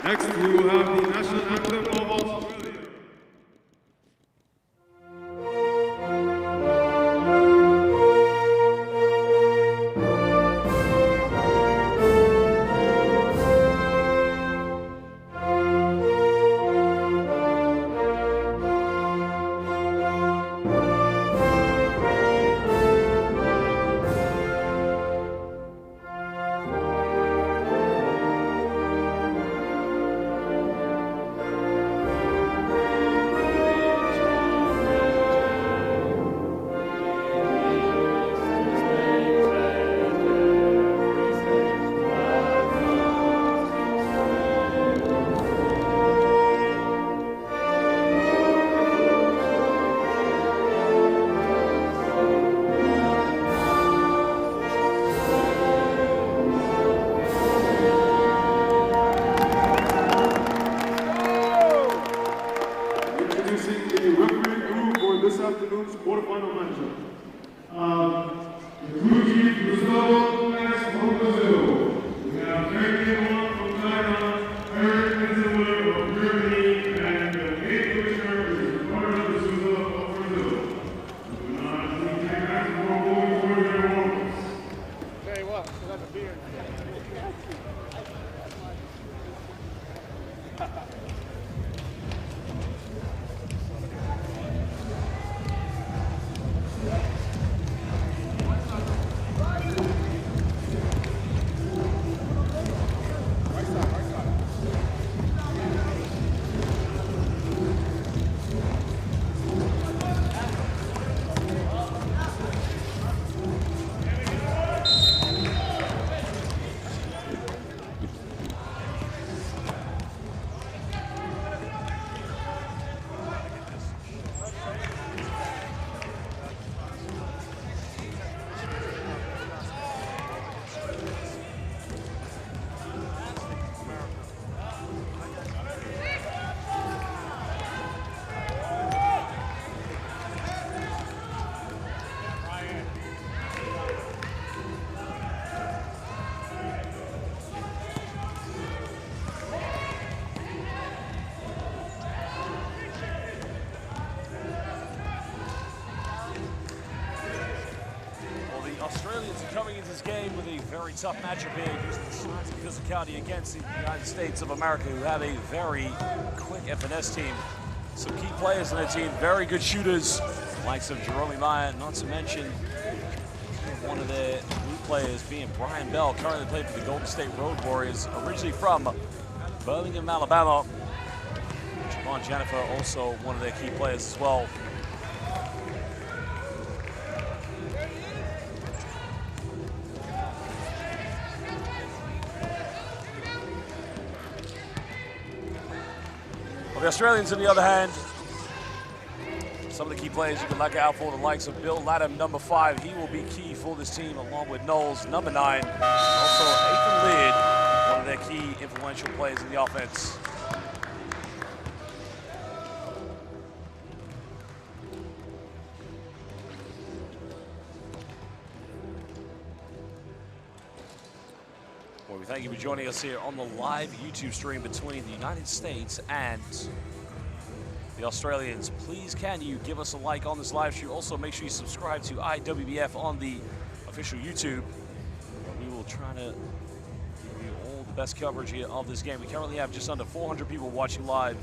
Next, we will have the national anthem of Australia. This afternoon's quarterfinal matchup. The crew chief, Gustavo from Brazil. We have Eric from China, Eric from Germany, and the eighth commissioner is Ricardo de Souza of Brazil. We will now take hands for moving toward their warm-ups. Hey, what? So that's a beer. Australians are coming into this game with a very tough matchup here, using the size and physicality against the United States of America, who have a very quick and finesse team. Some key players in their team, very good shooters, likes of Jerome Maya, not to mention one of their blue players being Brian Bell, currently playing for the Golden State Road Warriors, originally from Birmingham, Alabama. Javon Jennifer, also one of their key players as well. Well, the Australians, on the other hand, some of the key players you can look out for, the likes of Bill Latham, number 5. He will be key for this team, along with Knowles, number 9. Also, Ethan Leard, one of their key influential players in the offense. Well, we thank you for joining us here on the live YouTube stream between the United States and the Australians. Please, can you give us a like on this live stream? Also, make sure you subscribe to IWBF on the official YouTube. We will try to give you all the best coverage here of this game. We currently have just under 400 people watching live.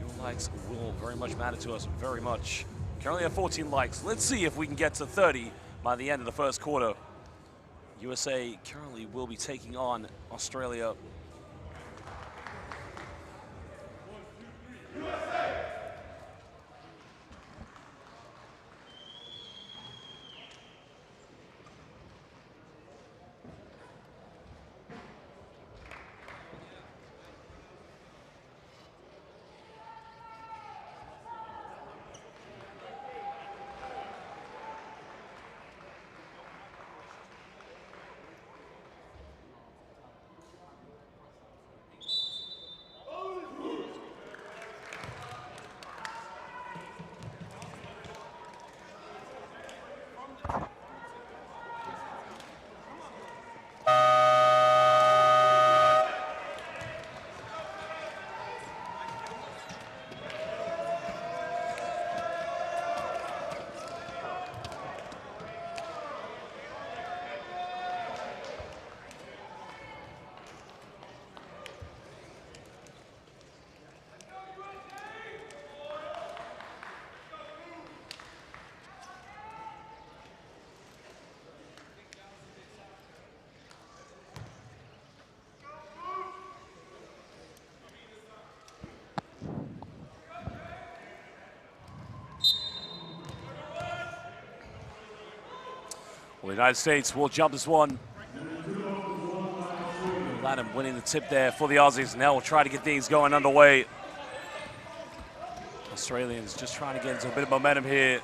Your likes will very much matter to us, very much. Currently have 14 likes. Let's see if we can get to 30 by the end of the first quarter. USA currently will be taking on Australia. Well, the United States will jump this one. Latham winning the tip there for the Aussies. Now we'll try to get things going underway. Australians just trying to get into a bit of momentum here.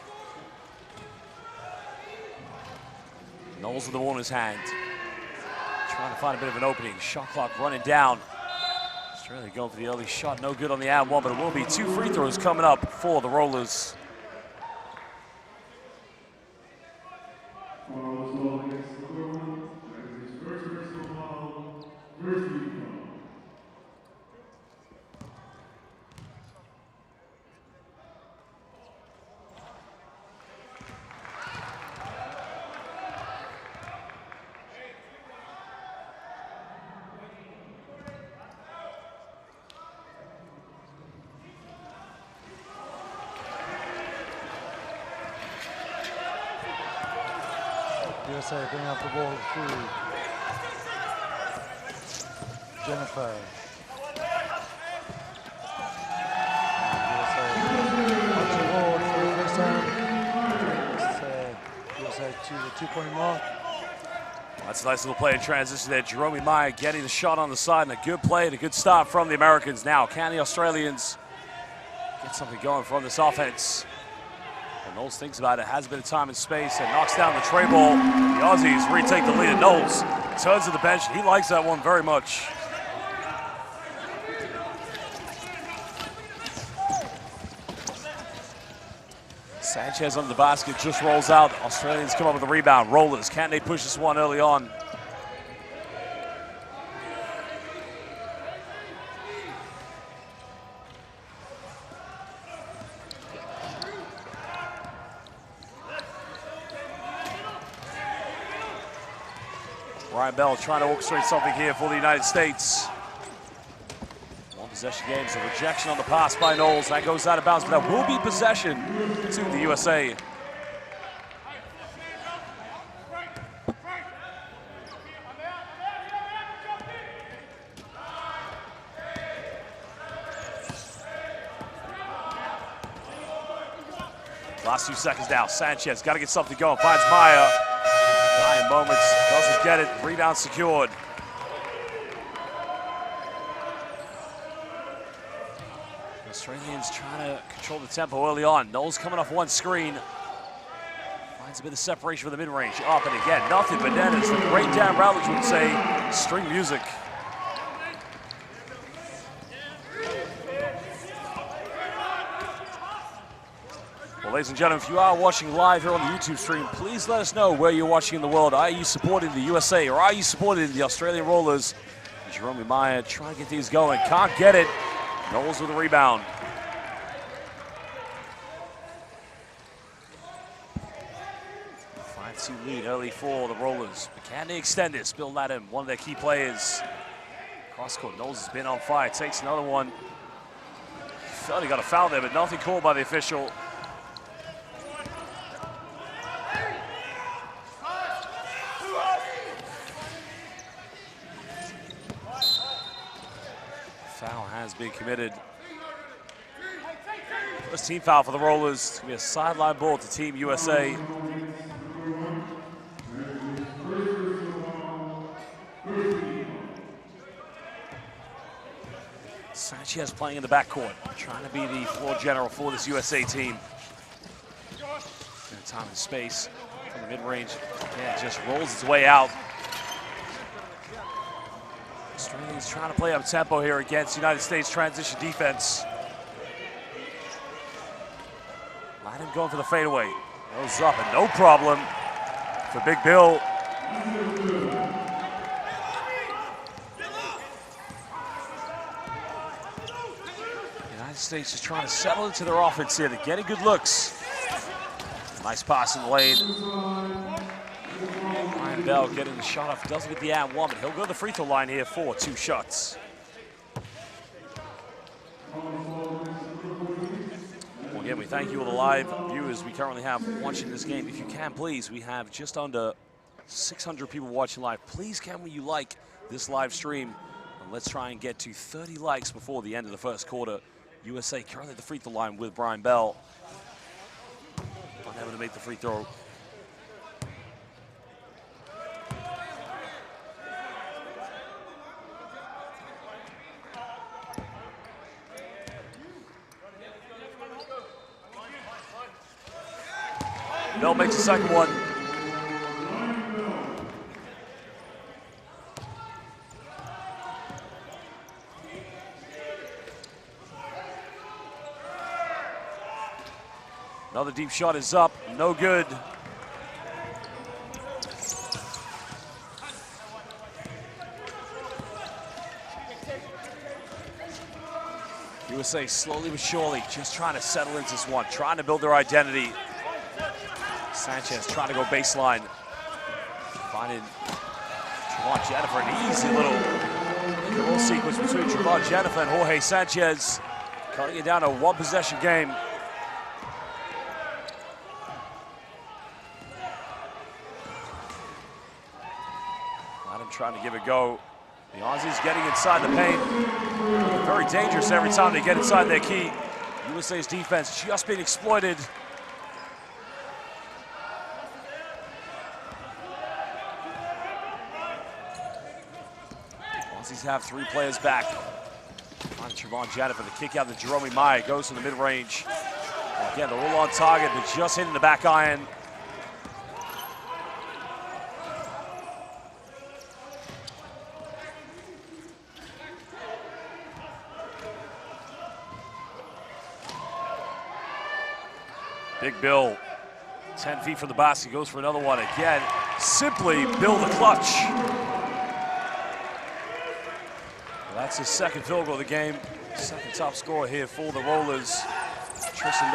Knowles with the ball in his hand. Trying to find a bit of an opening. Shot clock running down. Australia going for the early shot. No good on the ad one, but it will be 2 free throws coming up for the Rollers. USA bring up the ball through Jennifer. USA to the 2-point mark. That's a nice little play in transition there. Jerome Maya getting the shot on the side, and a good play and a good start from the Americans. Now, can the Australians get something going from this offense? And Knowles thinks about it, has a bit of time and space, and knocks down the tray ball. The Aussies retake the lead. Knowles turns to the bench. He likes that one very much. Sanchez under the basket, just rolls out. Australians come up with a rebound. Rollers, can they push this one early on? Brian Bell trying to orchestrate something here for the United States. One possession game, so rejection on the pass by Knowles. That goes out of bounds, but that will be possession to the USA. Last 2 seconds now. Sanchez got to get something going. Finds Maya. Dying moments. Doesn't get it. Rebound secured. The Australians trying to control the tempo early on. Knowles coming off one screen. Finds a bit of separation for the mid-range. Up and again. Nothing but net, as the great Dan Rowledge would say. String music. Well, ladies and gentlemen, if you are watching live here on the YouTube stream, please let us know where you're watching in the world. Are you supporting the USA or are you supporting the Australian Rollers? Jerome Maya trying to get these going. Can't get it. Knowles with a rebound. A 5-2 lead early for the Rollers. But can they extend this? Bill Latham, one of their key players. Cross court, Knowles has been on fire. Takes another one. Thought he got a foul there, but nothing called by the official. Foul has been committed. First team foul for the Rollers. It's going to be a sideline ball to Team USA. Sanchez playing in the backcourt, trying to be the floor general for this USA team. Time and space from the mid-range. Yeah, it just rolls its way out. Australians trying to play up tempo here against United States transition defense. Latham going for the fadeaway. Goes up and no problem for Big Bill. United States is trying to settle into their offense here. They're getting good looks. Nice pass in the lane. Brian Bell getting the shot off. Doesn't get the and one, but he'll go to the free throw line here for 2 shots. Well, again, we thank you all the live viewers we currently have watching this game. If you can, please, we have just under 600 people watching live. Please, can you like this live stream? And let's try and get to 30 likes before the end of the first quarter. USA currently at the free throw line with Brian Bell. Unable to make the free throw. Bell makes the second one. Another deep shot is up, no good. USA slowly but surely just trying to settle into this one, trying to build their identity. Sanchez trying to go baseline. Finding Trevon Jennifer, an easy little sequence between Trevon Jennifer and Jorge Sanchez. Cutting it down to a 1-possession game. Latham trying to give it a go. The Aussies getting inside the paint. Very dangerous every time they get inside their key. USA's defense just being exploited. Aussies have 3 players back. On Trevon Jennifer, the kick out to Jerome Maya goes to the mid-range. Again, they're all on target, but just hitting the back iron. Big Bill, 10 feet from the basket, goes for another one. Again, simply Bill the clutch. That's his second field goal of the game. Second top scorer here for the Rollers. Tristan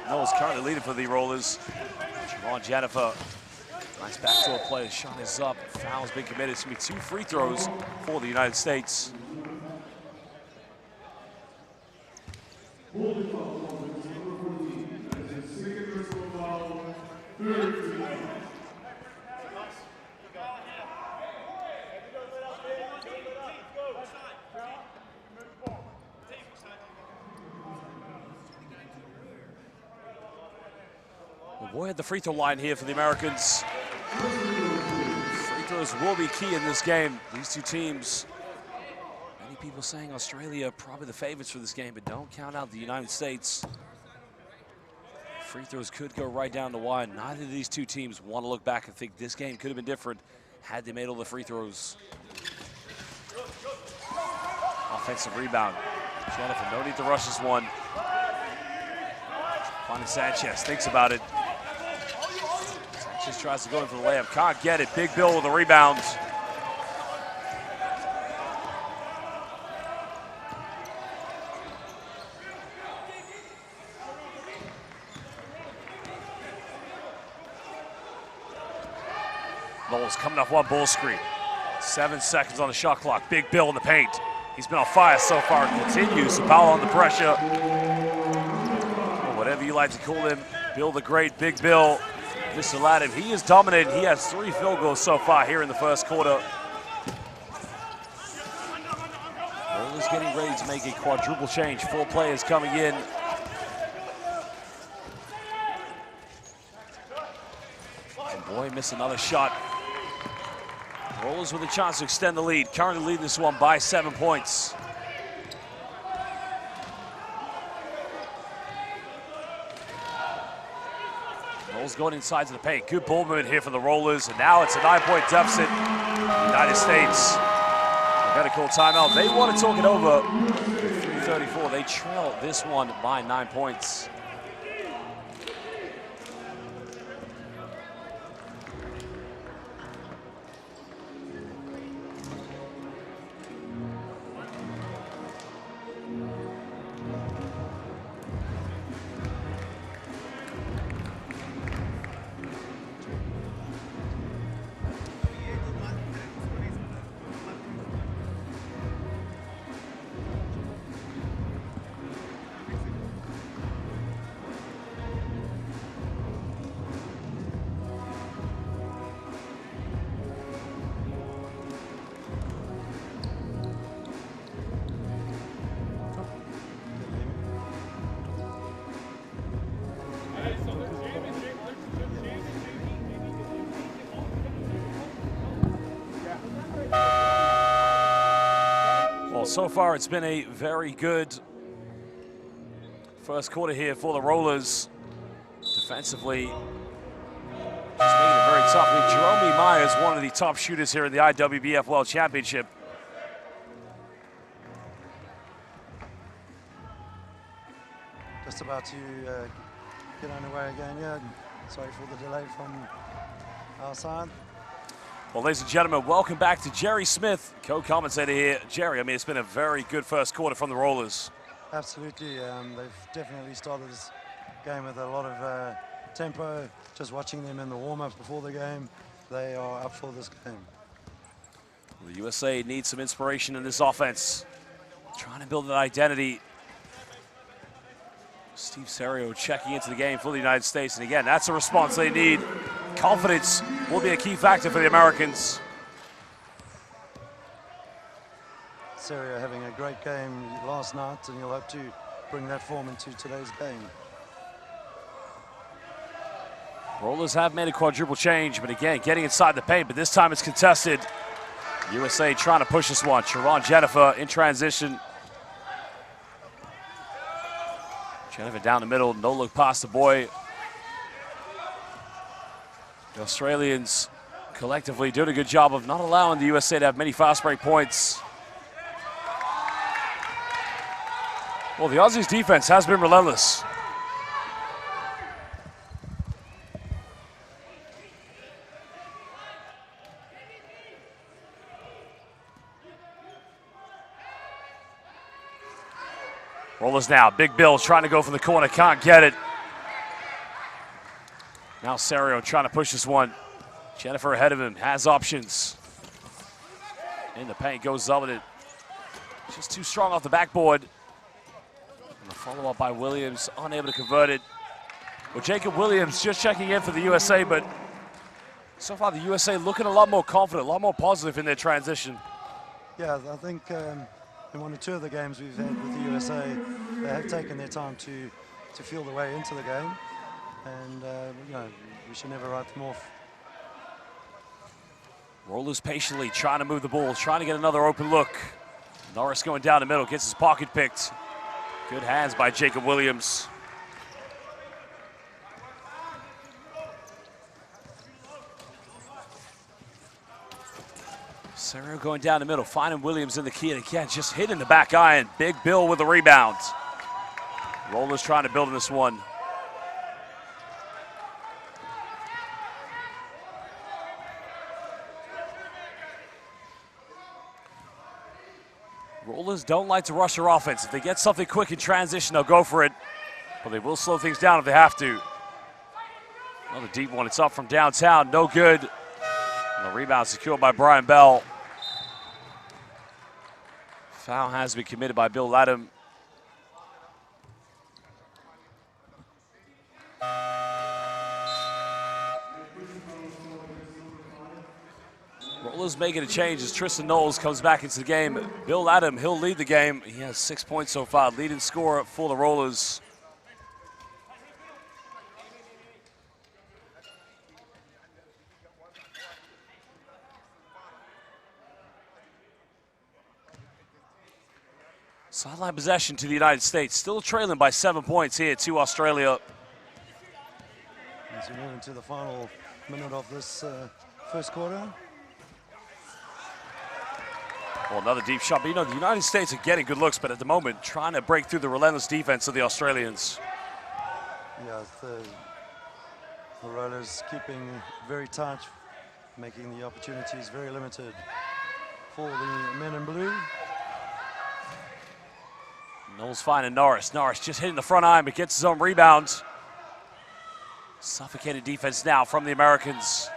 Knowles currently leading for the Rollers. Trevon Jennifer Nice backdoor play. The shot is up. Foul's been committed. It's going to be 2 free throws for the United States. Boy, at the free throw line here for the Americans. Free throws will be key in this game. These two teams, many people saying Australia probably the favorites for this game, but don't count out the United States. Free throws could go right down the wire. Neither of these two teams want to look back and think this game could have been different had they made all the free throws. Offensive rebound. Jennifer, no need to rush this one. Juan Sanchez thinks about it. Sanchez tries to go in for the layup, can't get it. Big Bill with the rebound. Knowles coming off one ball screen. 7 seconds on the shot clock. Big Bill in the paint. He's been on fire so far and continues to foul on the pressure. Or whatever you like to call him. Bill the Great, Big Bill. Mr. Laddam, he is dominating. He has 3 field goals so far here in the first quarter. Rollers getting ready to make a quadruple change. 4 players coming in. And boy, missed another shot. Rollers with a chance to extend the lead. Currently leading this one by 7 points. Knowles going inside to the paint. Good ball movement here for the Rollers. And now it's a 9-point deficit. United States. They've got to call timeout. They want to talk it over. 3:34. They trail this one by 9 points. So far, it's been a very good first quarter here for the Rollers. Defensively, just making it very tough. I mean, Jerome Myers, one of the top shooters here in the IWBF World Championship. Just about to get underway again, yeah. Sorry for the delay from our side. Well, ladies and gentlemen, welcome back to Jerry Smith, co-commentator here. Jerry, I mean, it's been a very good first quarter from the Rollers. Absolutely. They've definitely started this game with a lot of tempo. Just watching them in the warm-ups before the game, they are up for this game. The USA needs some inspiration in this offense. Trying to build an identity. Steve Serio checking into the game for the United States. And again, that's a response they need. Confidence will be a key factor for the Americans. Serio having a great game last night, and he'll hope to bring that form into today's game. Rollers have made a quadruple change, but again, getting inside the paint, but this time it's contested. USA trying to push this one. Sharon Jennifer in transition. Jennifer down the middle, no look past the boy. The Australians collectively doing a good job of not allowing the USA to have many fast break points. Well, the Aussies' defense has been relentless. Rollers now, Big Bill trying to go from the corner, can't get it. Now Serio trying to push this one. Jennifer ahead of him, has options. In the paint, goes up with it. Just too strong off the backboard. And the follow-up by Williams, unable to convert it. Well, Jacob Williams just checking in for the USA, but so far the USA looking a lot more confident, a lot more positive in their transition. Yeah, I think in one or two of the games we've had with the USA, they have taken their time to feel their way into the game. And, you know, we should never write them off. Rollers patiently trying to move the ball, trying to get another open look. Norris going down the middle, gets his pocket picked. Good hands by Jacob Williams. Sergio going down the middle, finding Williams in the key, and again, just hitting the back iron. Big Bill with the rebound. Rollers trying to build in this one. Rollers don't like to rush their offense. If they get something quick in transition, they'll go for it. But they will slow things down if they have to. Another deep one. It's up from downtown. No good. And the rebound secured by Brian Bell. Foul has been committed by Bill Latham. Rollers making a change as Tristan Knowles comes back into the game. Bill Latham, he'll lead the game. He has 6 points so far, leading scorer for the Rollers. Sideline possession to the United States, still trailing by 7 points here to Australia. As we move into the final minute of this first quarter. Well, another deep shot, but you know, the United States are getting good looks, but at the moment, trying to break through the relentless defense of the Australians. Yeah, the Rollers keeping very tight, making the opportunities very limited for the men in blue. Knowles finding Norris. Norris just hitting the front iron, but gets his own rebound. Suffocated defense now from the Americans.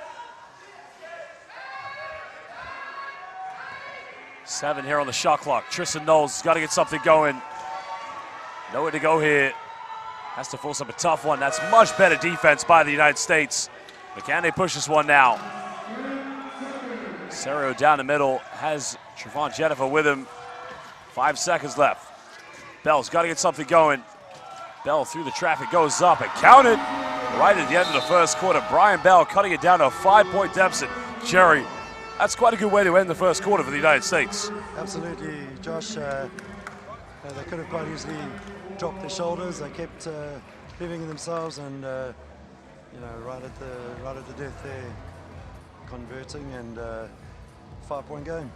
7 here on the shot clock. Tristan Knowles has got to get something going. Nowhere to go here. Has to force up a tough one. That's much better defense by the United States. But can they push this one now? Serio down the middle, has Trevon Jennifer with him. 5 seconds left. Bell's got to get something going. Bell through the traffic, goes up and counted. Right at the end of the first quarter, Brian Bell cutting it down to a 5-point deficit. Jerry, that's quite a good way to end the first quarter for the United States. Absolutely, Josh. They could have quite easily dropped their shoulders. They kept believing in themselves, and you know, right at the death there, converting, and 5-point game.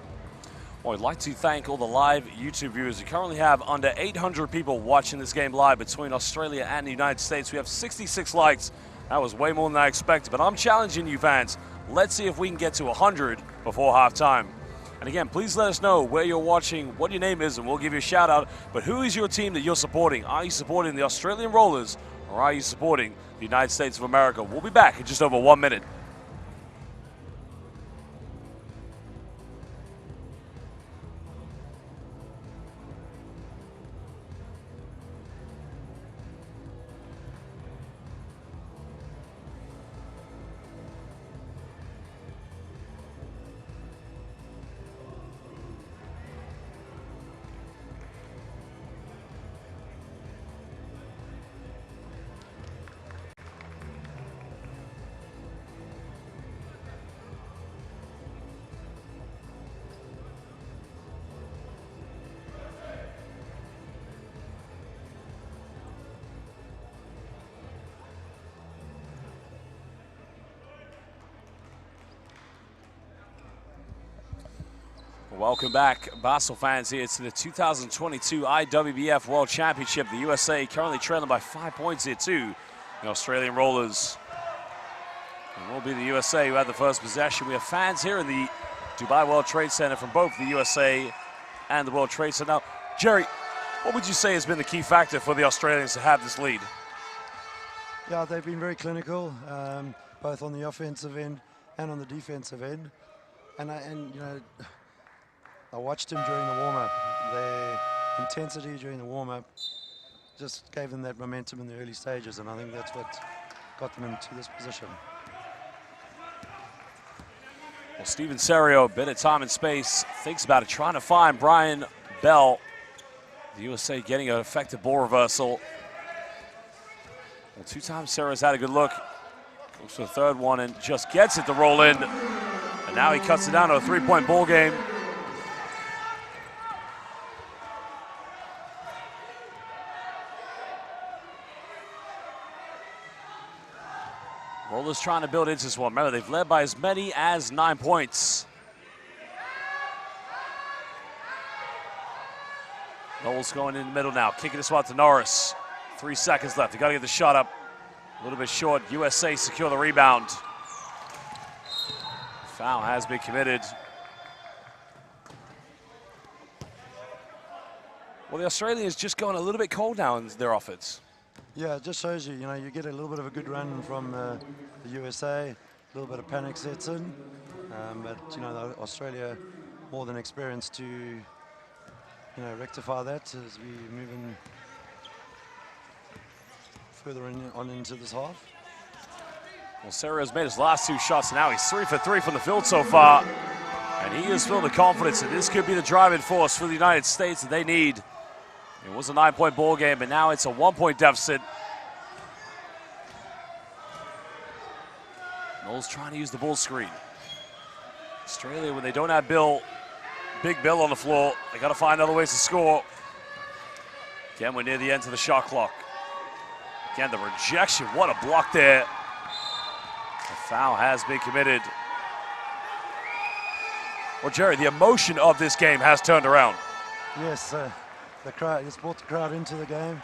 Well, I'd like to thank all the live YouTube viewers. We currently have under 800 people watching this game live between Australia and the United States. We have 66 likes. That was way more than I expected, but I'm challenging you fans. Let's see if we can get to 100 before halftime. And again, please let us know where you're watching, what your name is, and we'll give you a shout out. But who is your team that you're supporting? Are you supporting the Australian Rollers, or are you supporting the United States of America? We'll be back in just over 1 minute. Welcome back, Basel fans, here to the 2022 IWBF World Championship. The USA currently trailing by 5 points here too, the Australian Rollers. It will be the USA who had the first possession. We have fans here in the Dubai World Trade Center from both the USA and the World Trade Center. Now, Jerry, what would you say has been the key factor for the Australians to have this lead? Yeah, they've been very clinical, both on the offensive end and on the defensive end. And you know, I watched him during the warm-up. Their intensity during the warm-up just gave them that momentum in the early stages, and I think that's what got them into this position. Well, Steven Serio, bit of time and space, thinks about it, trying to find Brian Bell. The USA getting an effective ball reversal. Well, 2 times Serio's had a good look. Looks for the third one and just gets it to roll in. And now he cuts it down to a 3-point ball game. Rollers trying to build into this one. Remember, they've led by as many as 9 points. Knowles going in the middle now, kicking this one out to Norris. 3 seconds left. You got to get the shot up. A little bit short. USA secure the rebound. Foul has been committed. Well, the Australians just going a little bit cold now in their offense. Yeah, it just shows you, you know, you get a little bit of a good run from the USA, a little bit of panic sets in, but, you know, Australia more than experienced to, you know, rectify that as we move in further on into this half. Well, Serio's made his last 2 shots, and now he's 3 for 3 from the field so far. And he has filled the confidence that this could be the driving force for the United States that they need. It was a 9-point ball game, but now it's a 1-point deficit. Knowles trying to use the bull screen. Australia, when they don't have Big Bill on the floor, they got to find other ways to score. Again, we're near the end of the shot clock. Again, the rejection, what a block there. The foul has been committed. Well, Jerry, the emotion of this game has turned around. Yes, the crowd has brought the crowd into the game,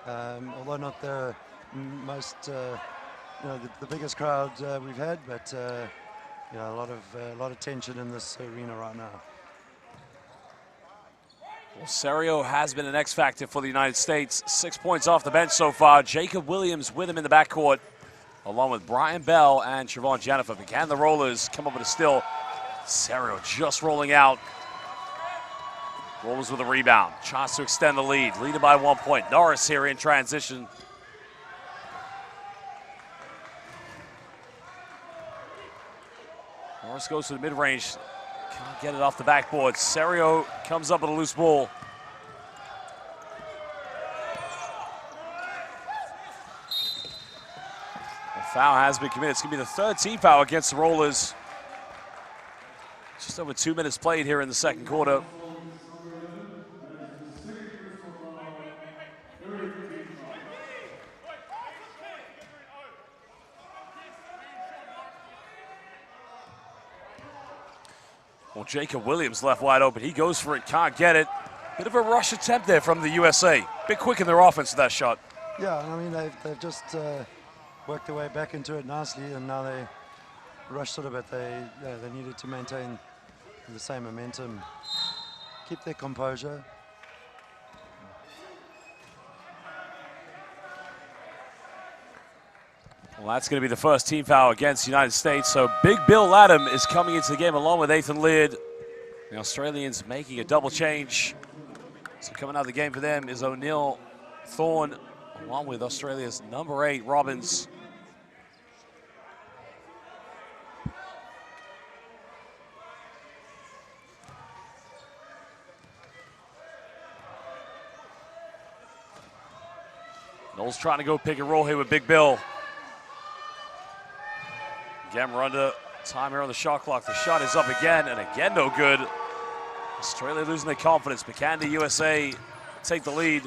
although not the most, you know, the biggest crowd we've had, but you know, a lot of tension in this arena right now. Well, Serio has been an X factor for the United States. 6 points off the bench so far. Jacob Williams with him in the backcourt, along with Brian Bell and Trevon Jennifer. But can the Rollers come up with a steal? Serio just rolling out. Rollers with a rebound. Chance to extend the lead. Leading by 1 point. Norris here in transition. Norris goes to the mid-range. Can't get it off the backboard. Serio comes up with a loose ball. The foul has been committed. It's going to be the 3rd team foul against the Rollers. Just over 2 minutes played here in the second quarter. Well, Jacob Williams left wide open. He goes for it, can't get it. Bit of a rush attempt there from the USA. Bit quick in their offense with that shot. Yeah, I mean, they've just worked their way back into it nicely, and now they rushed it a bit. They needed to maintain the same momentum, keep their composure. Well, that's going to be the first team foul against the United States. So Big Bill Latham is coming into the game along with Ethan Laird. The Australians making a double change. So coming out of the game for them is O'Neill Thorne, along with Australia's number 8, Robbins. Knowles trying to go pick and roll here with Big Bill. Again, we're under time here on the shot clock. The shot is up again, and again no good. Australia losing their confidence, but can the USA take the lead?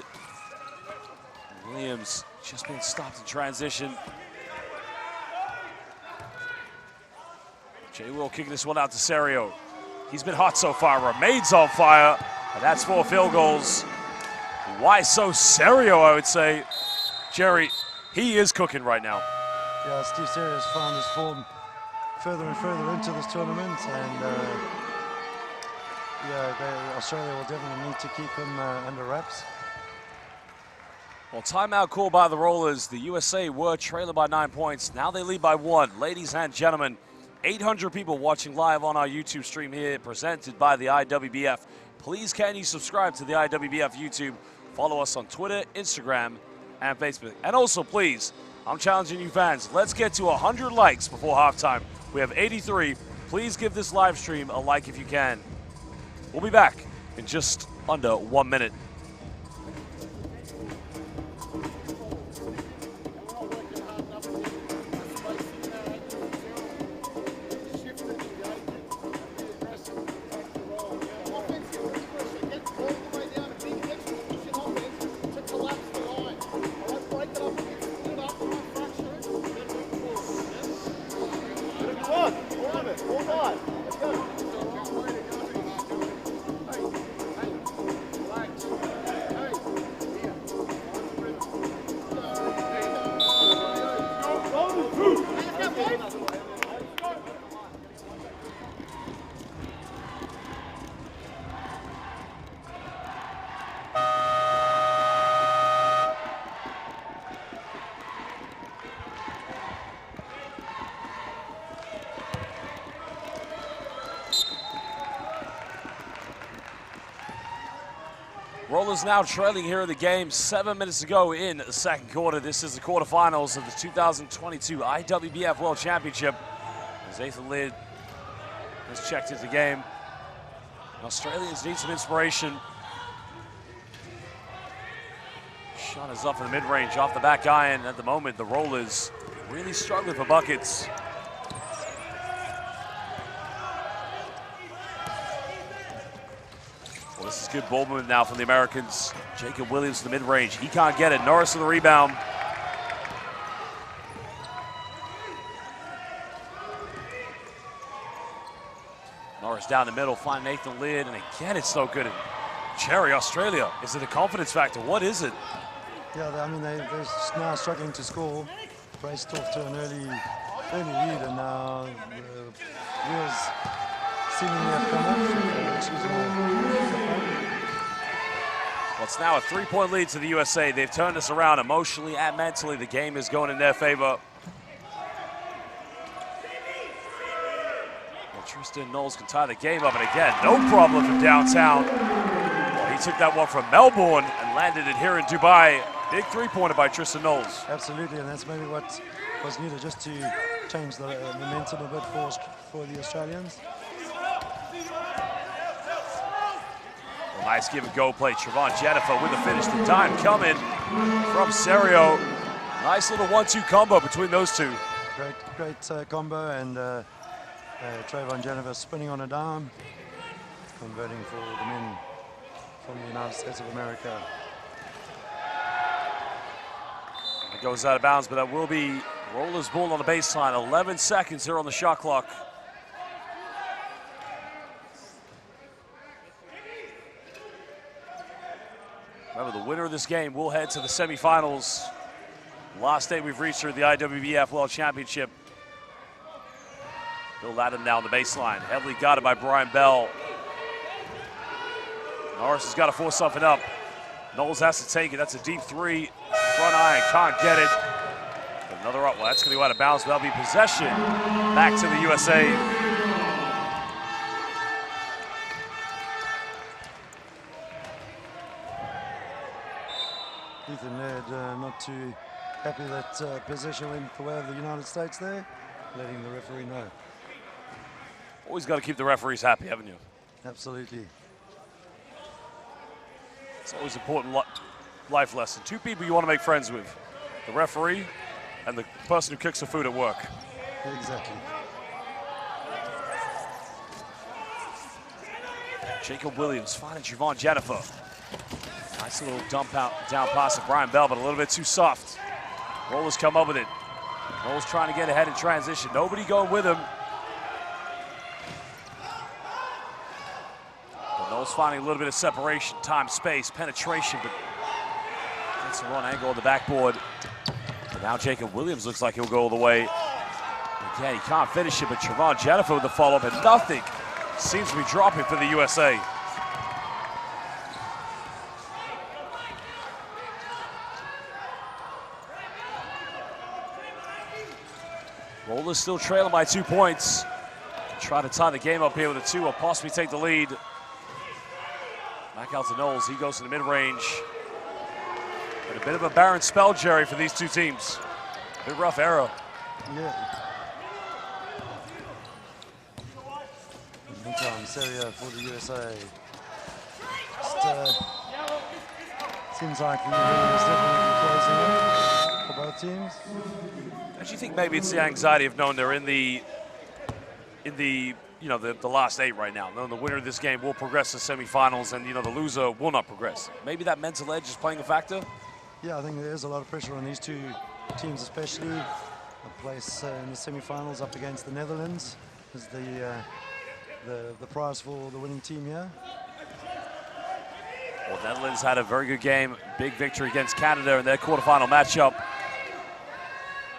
Williams just being stopped in transition. Jay Will kicking this one out to Serio. He's been hot so far, remains on fire, and that's 4 field goals. Why so Serio, I would say. Jerry, he is cooking right now. Yeah, Steve Serio's found his form further and further into this tournament, and yeah, Australia will definitely need to keep him under wraps. Well, timeout called by the Rollers. The USA were trailing by 9 points. Now they lead by 1. Ladies and gentlemen, 800 people watching live on our YouTube stream here, presented by the IWBF. Please can you subscribe to the IWBF YouTube, follow us on Twitter, Instagram, and Facebook. And also, please, I'm challenging you fans, let's get to 100 likes before halftime. We have 83. Please give this live stream a like if you can. We'll be back in just under 1 minute. Rollers now trailing here in the game. 7 minutes to go in the second quarter. This is the quarterfinals of the 2022 IWBF World Championship. As Ethan Lid has checked into the game. Australians need some inspiration. Shot is up in the mid-range off the back iron. At the moment, the Rollers really struggling for buckets. Well, this is good ball movement now from the Americans. Jacob Williams in the mid-range. He can't get it. Norris with the rebound. Norris down the middle, find Nathan Lid, and again, it's no good. Cherry, Australia. Is it a confidence factor? What is it? Yeah, I mean, they're now struggling to score. Raced off to an early lead, and now the wheels seemingly have come off. Well, it's now a 3-point lead to the USA. They've turned us around emotionally and mentally. The game is going in their favor. Well, Tristan Knowles can tie the game up, and again, no problem from downtown. Well, he took that one from Melbourne and landed it here in Dubai. Big three-pointer by Tristan Knowles. Absolutely, and that's maybe what was needed just to change the momentum a bit for the Australians. Well, nice give-and-go play. Trevon Jennifer with the finish. The dime coming from Serio. Nice little 1-2 combo between those two. Great combo, and Trevon Jennifer spinning on a dime, converting for the men from the United States of America. It goes out of bounds, but that will be Rollers ball on the baseline. 11 seconds here on the shot clock. Remember, the winner of this game will head to the semifinals. Last day we've reached through the IWBF World Championship. Bill Latham now on the baseline. Heavily guarded by Brian Bell. Norris has got to force something up. Knowles has to take it. That's a deep three. Front iron, can't get it. Another up. Well, that's going to go out of bounds. That'll be possession back to the USA. Ethan Laird not too happy that possession went the way of the United States there, letting the referee know. Always got to keep the referees happy, haven't you? Absolutely. It's always an important life lesson. Two people you want to make friends with: the referee and the person who cooks the food at work. Exactly. Jacob Williams finding Trevon Jennifer. Nice little dump out down pass to Brian Bell, but a little bit too soft. Rollers come up with it. Knowles trying to get ahead in transition. Nobody going with him. But Knowles finding a little bit of separation, time, space, penetration, but gets the wrong angle on the backboard. But now Jacob Williams looks like he'll go all the way. Again, he can't finish it, but Trevon Jennifer with the follow-up, and nothing seems to be dropping for the USA. Rollers still trailing by 2 points. try to tie the game up here with a 2 or possibly take the lead. Back out to Knowles. He goes to the mid-range. But a bit of a barren spell, Jerry, for these two teams. A bit rough arrow. Yeah. In the meantime, Serio for the USA. Just, seems like the lead is definitely closing in for both teams. Do you think maybe it's the anxiety of knowing they're in the last 8 right now, knowing the winner of this game will progress to semifinals and the loser will not progress? Maybe that mental edge is playing a factor? Yeah, I think there's a lot of pressure on these two teams, especially a place in the semifinals up against the Netherlands is the prize for the winning team here. Well, Netherlands had a very good game, big victory against Canada in their quarterfinal matchup.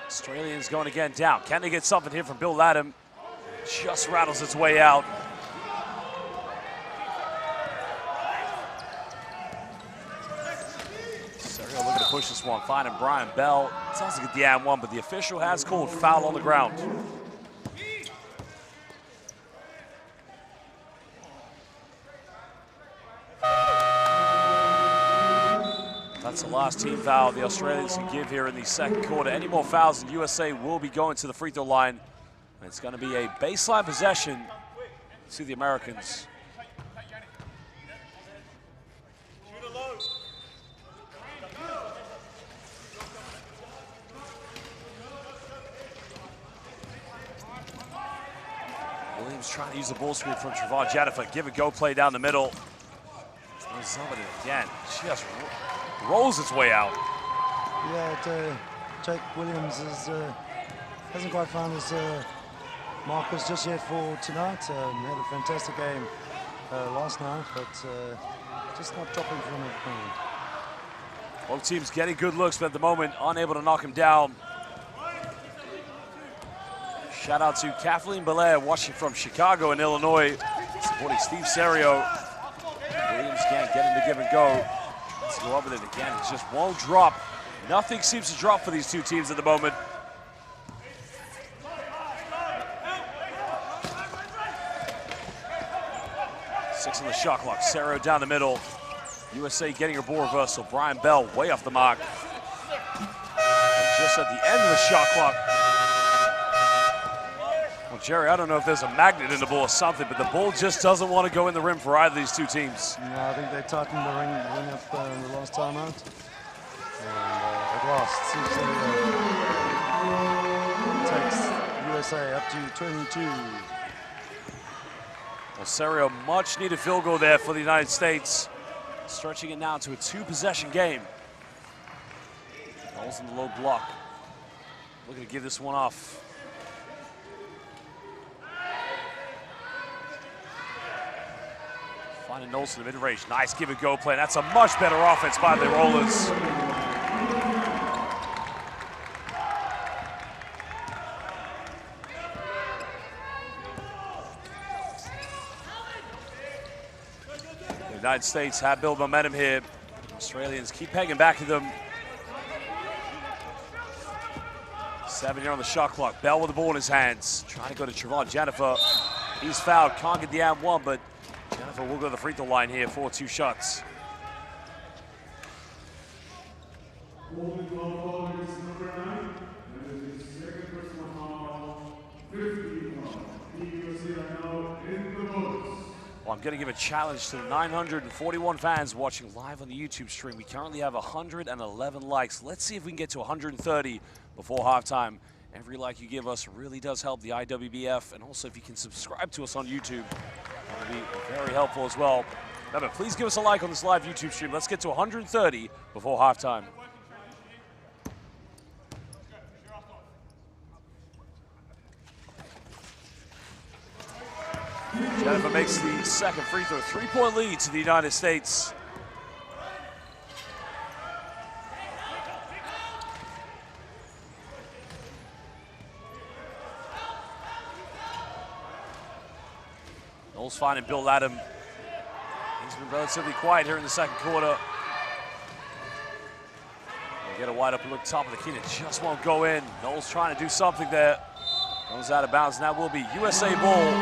Australians going again down. Can they get something here from Bill Latham? Just rattles its way out. Serio looking to push this one, finding Brian Bell. Sounds like a DN one, but the official has called foul on the ground. That's the last team foul the Australians can give here in the second quarter. Any more fouls, and USA will be going to the free throw line. And it's going to be a baseline possession to the Americans. Williams trying to use the ball screen from Trevon Jennifer. Give it go play down the middle. Somebody again, just rolls its way out. Yeah, Jake Williams hasn't quite found his markers just yet for tonight. He had a fantastic game last night, but just not dropping from it. Both teams getting good looks, but at the moment unable to knock him down. Shout out to Kathleen Belair watching from Chicago and Illinois, supporting Steve Serio. Williams can't get him to give and go. Let's go up with it again. It just won't drop. Nothing seems to drop for these two teams at the moment. Six on the shot clock. Serio down the middle. USA getting her ball reversal. Brian Bell way off the mark. And just at the end of the shot clock. Well, Jerry, I don't know if there's a magnet in the ball or something, but the ball just doesn't want to go in the rim for either of these two teams. No, I think they tightened the ring up the last time out. And at last, takes USA up to 22. Well, Serio, much needed field goal there for the United States. Stretching it now to a 2-possession game. Knowles in the low block. Looking to give this one off. Finding Knowles in the mid-range. Nice give and go play. That's a much better offense by the Rollers. The United States have built momentum here. Australians keep hanging back to them. 7 here on the shot clock. Bell with the ball in his hands. Trying to go to Trevon Jennifer. He's fouled. Can't get the and one, but Jennifer will go to the free throw line here for 2 shots. Well, I'm going to give a challenge to the 941 fans watching live on the YouTube stream. We currently have 111 likes. Let's see if we can get to 130 before halftime. Every like you give us really does help the IWBF, and also if you can subscribe to us on YouTube, that would be very helpful as well. Remember, please give us a like on this live YouTube stream. Let's get to 130 before halftime. Jennifer makes the second free throw. 3-point lead to the United States. Knowles finding Bill Latham. He's been relatively quiet here in the second quarter. They get a wide open look top of the key. It just won't go in. Knowles trying to do something there. Goes out of bounds, and that will be USA ball.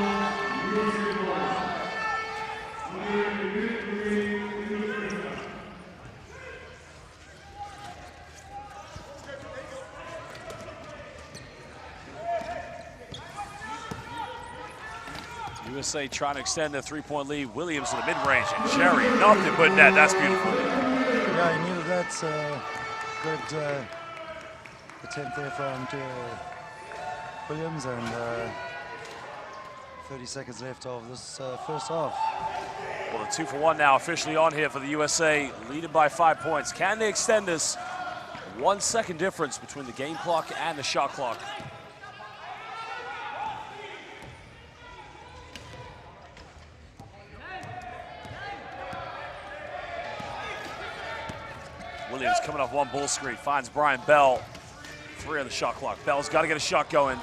USA trying to extend their three-point lead. Williams to the mid-range, and Jerry nothing but net. That's beautiful. Yeah, he needed that. Good attempt there from Williams, and 30 seconds left of this first half. Well, the 2-for-1 now officially on here for the USA, leading by 5 points. Can they extend this? 1 second difference between the game clock and the shot clock. Williams coming off one ball screen, finds Brian Bell. 3 on the shot clock. Bell's got to get a shot going.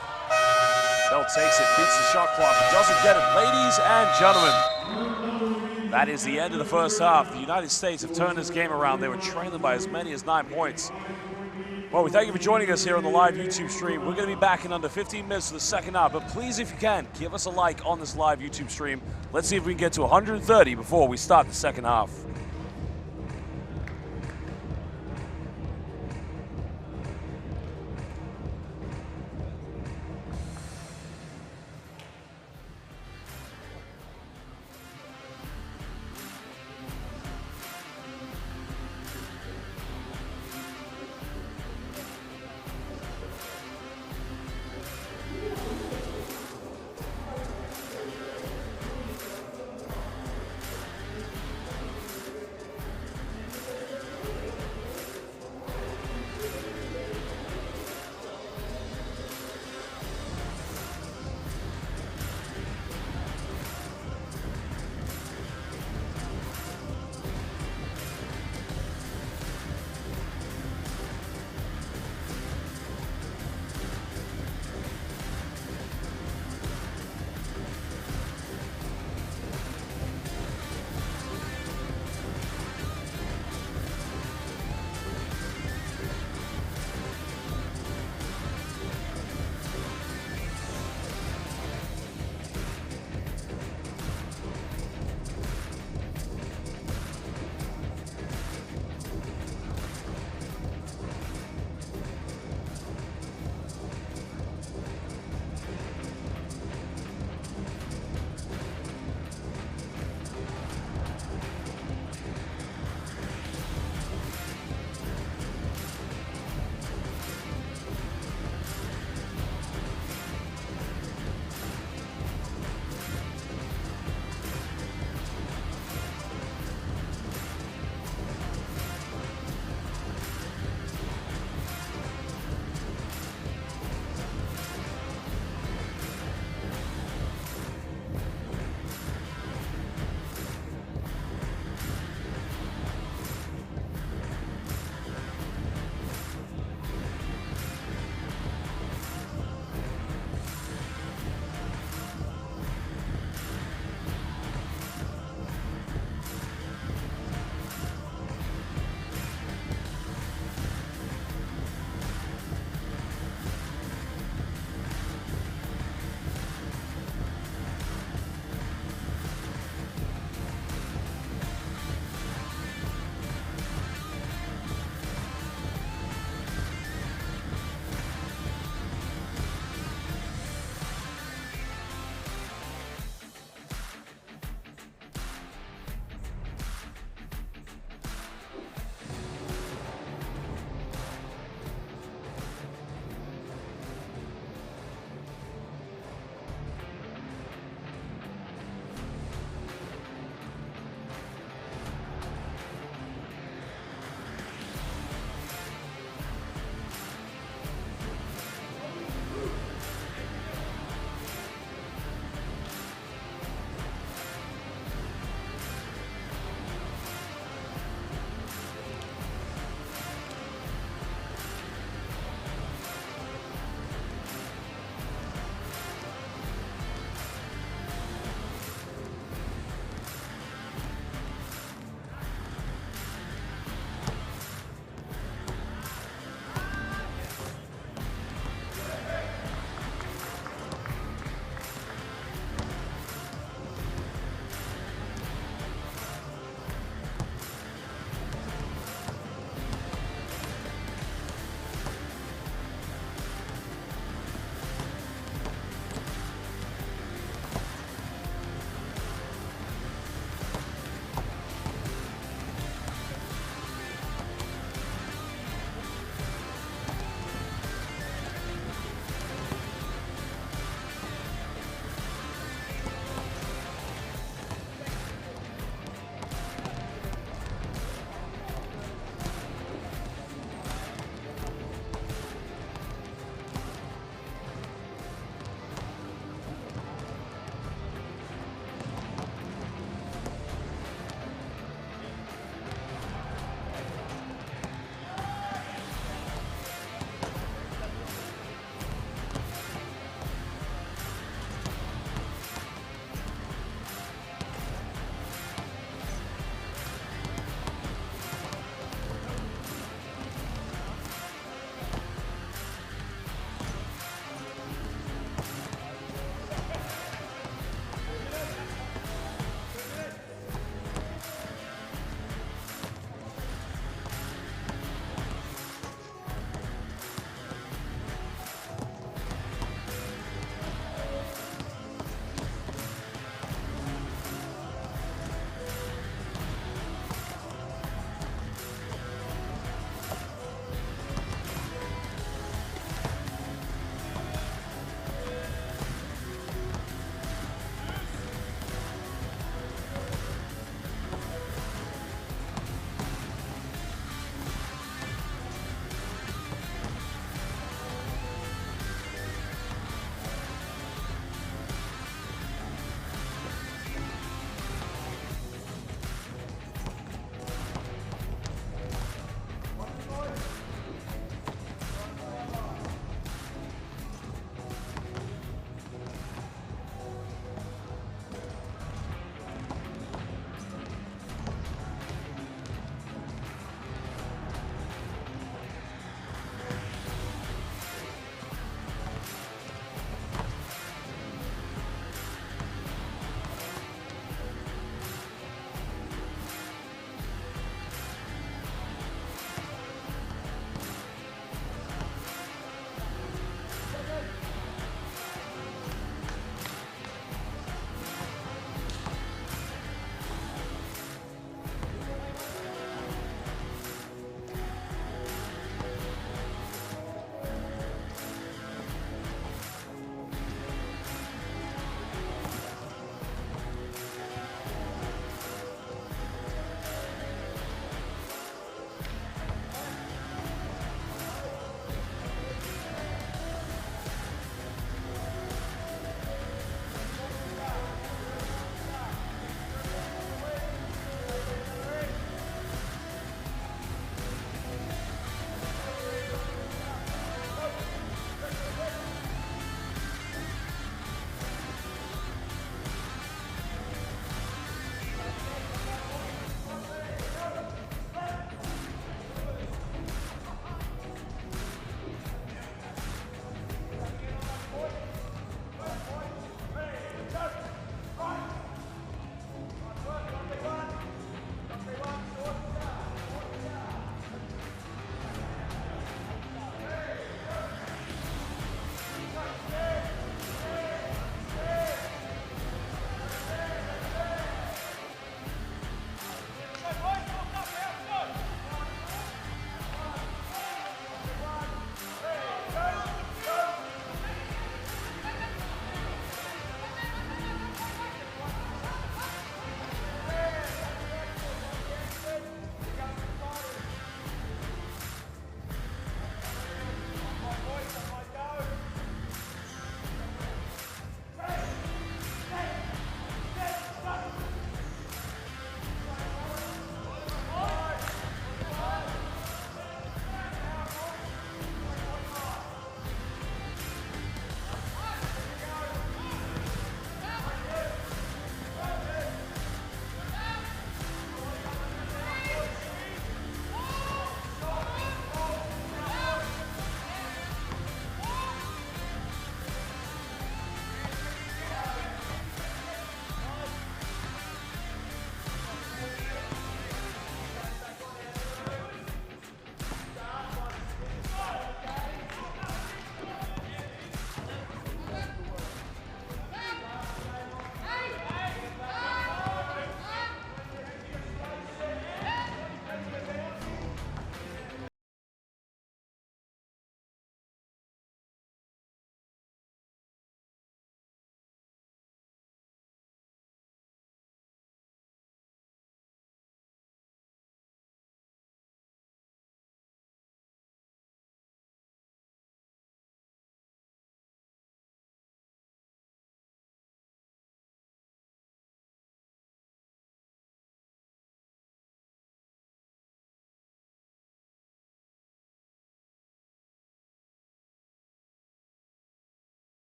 Bell takes it, beats the shot clock, but doesn't get it. Ladies and gentlemen, that is the end of the first half. The United States have turned this game around. They were trailing by as many as 9 points. Well, we thank you for joining us here on the live YouTube stream. We're going to be back in under 15 minutes for the second half, but please, if you can, give us a like on this live YouTube stream. Let's see if we can get to 130 before we start the second half.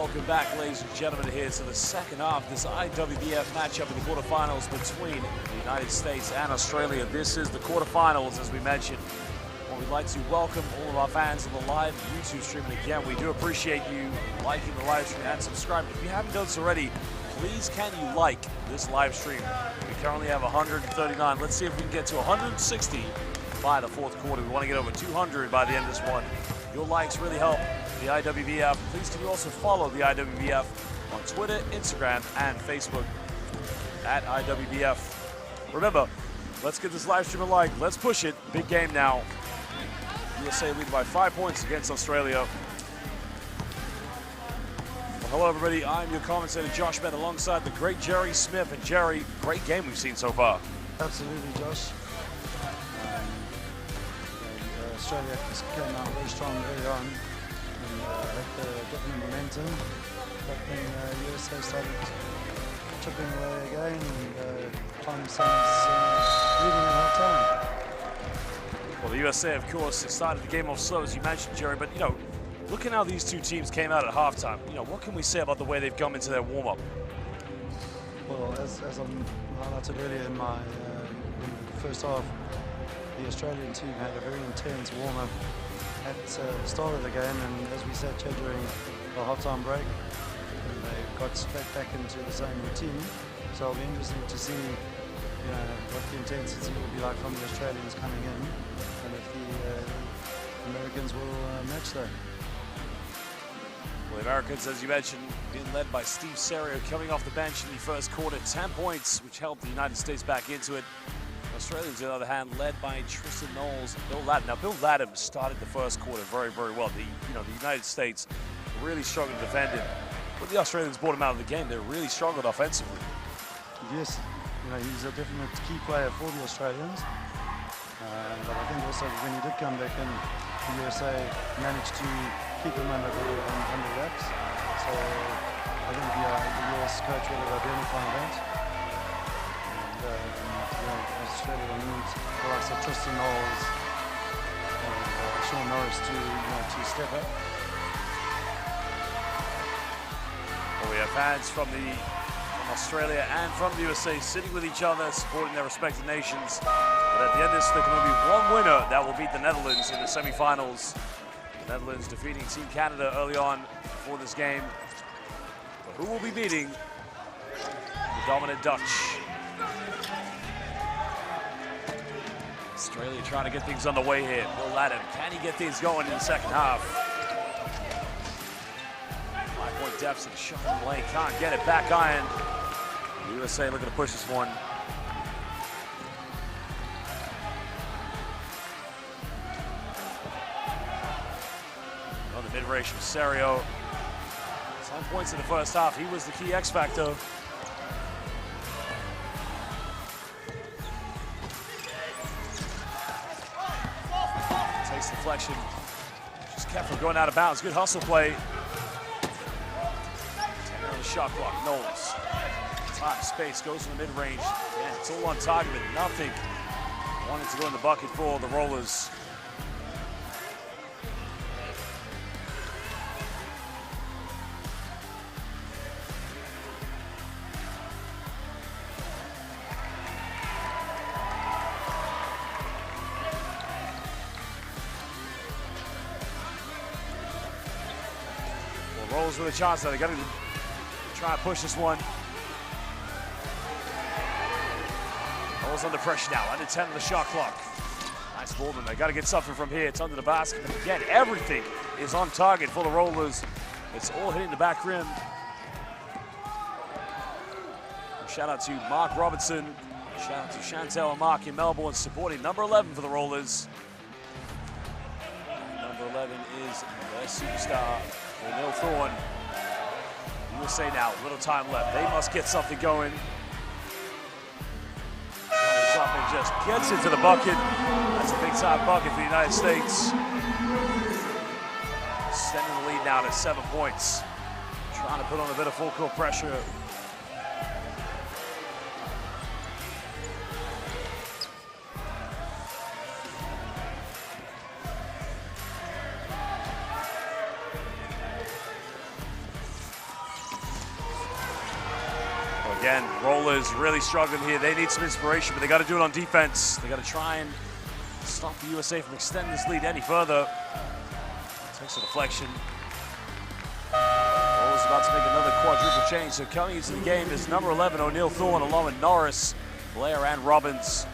Welcome back, ladies and gentlemen, here to the second half of this IWBF matchup in the quarterfinals between the United States and Australia. This is the quarterfinals, as we mentioned. Well, we'd like to welcome all of our fans on the live YouTube stream. And again, we do appreciate you liking the live stream and subscribing. If you haven't done so already, please can you like this live stream? We currently have 139. Let's see if we can get to 160 by the fourth quarter. We want to get over 200 by the end of this one. Your likes really help the IWBF. Please can you also follow the IWBF on Twitter, Instagram, and Facebook at IWBF. Remember, let's get this live stream a like. Let's push it. Big game now. USA leading by 5 points against Australia. Well, hello, everybody. I'm your commentator, Josh Bennett, alongside the great Jerry Smith. And Jerry, great game we've seen so far. Absolutely, Josh. Australia came out very strong early on and had the different momentum, but then USA started chipping away again and found themselves leading at half time. Well, the USA, of course, started the game off slow, as you mentioned, Jerry, but, you know, looking how these two teams came out at halftime, you know, what can we say about the way they've come into their warm-up? Well, as I highlighted earlier in my first half, the Australian team had a very intense warm-up at the start of the game, and as we said, during the half-time break, they got straight back into the same routine. So it'll be interesting to see, you know, what the intensity will be like from the Australians coming in, and if the Americans will match that. Well, the Americans, as you mentioned, being led by Steve Serio, coming off the bench in the first quarter, 10 points, which helped the United States back into it. Australians, on the other hand, led by Tristan Knowles and Bill Latham. Now, Bill Latham started the first quarter very, very well. The United States really struggled to defend him. When the Australians brought him out of the game, they really struggled offensively. Yes, you know, he's a definite key player for the Australians. But I think also when he did come back in, the USA managed to keep him under wraps. So I think the US coach really identified that. Australia will need the likes of Tristan Knowles and Sean Norris to step up. Well, we have fans from Australia and from the USA sitting with each other, supporting their respective nations. But at the end of this, there can only be one winner that will beat the Netherlands in the semifinals. The Netherlands defeating Team Canada early on before this game. But who will be beating the dominant Dutch? Australia trying to get things underway here. Bill Latham, can he get things going in the second half? 5-point deficit, shot in the lane, can't get it, back iron. The USA looking to push this one. On the mid-range from Serio. 10 points in the first half, he was the key X factor. Deflection, just kept from going out of bounds. Good hustle play. 10 on the shot clock. Knowles, time, space, goes to the mid-range. Yeah, it's all on target, but nothing. Wanted to go in the bucket for the Rollers. Rolls with a chance now. They got to try and push this one. Rolls under pressure now. Under 10 on the shot clock. Nice ball, then. They got to get something from here. It's under the basket. And again, everything is on target for the Rollers. It's all hitting the back rim. Shout out to Mark Robertson. Shout out to Chantel and Mark in Melbourne supporting number 11 for the Rollers. Number 11 is their superstar. Neil Thorne. USA now, little time left. They must get something going. Something just gets into the bucket. That's a big time bucket for the United States. Extending the lead now to 7 points. Trying to put on a bit of full court pressure. Again, Rollers really struggling here. They need some inspiration, but they got to do it on defense. They got to try and stop the USA from extending this lead any further. Takes a deflection. Rollers about to make another quadruple change. So coming into the game is number 11, O'Neal Thorne, along with Norris, Blair, and Robbins.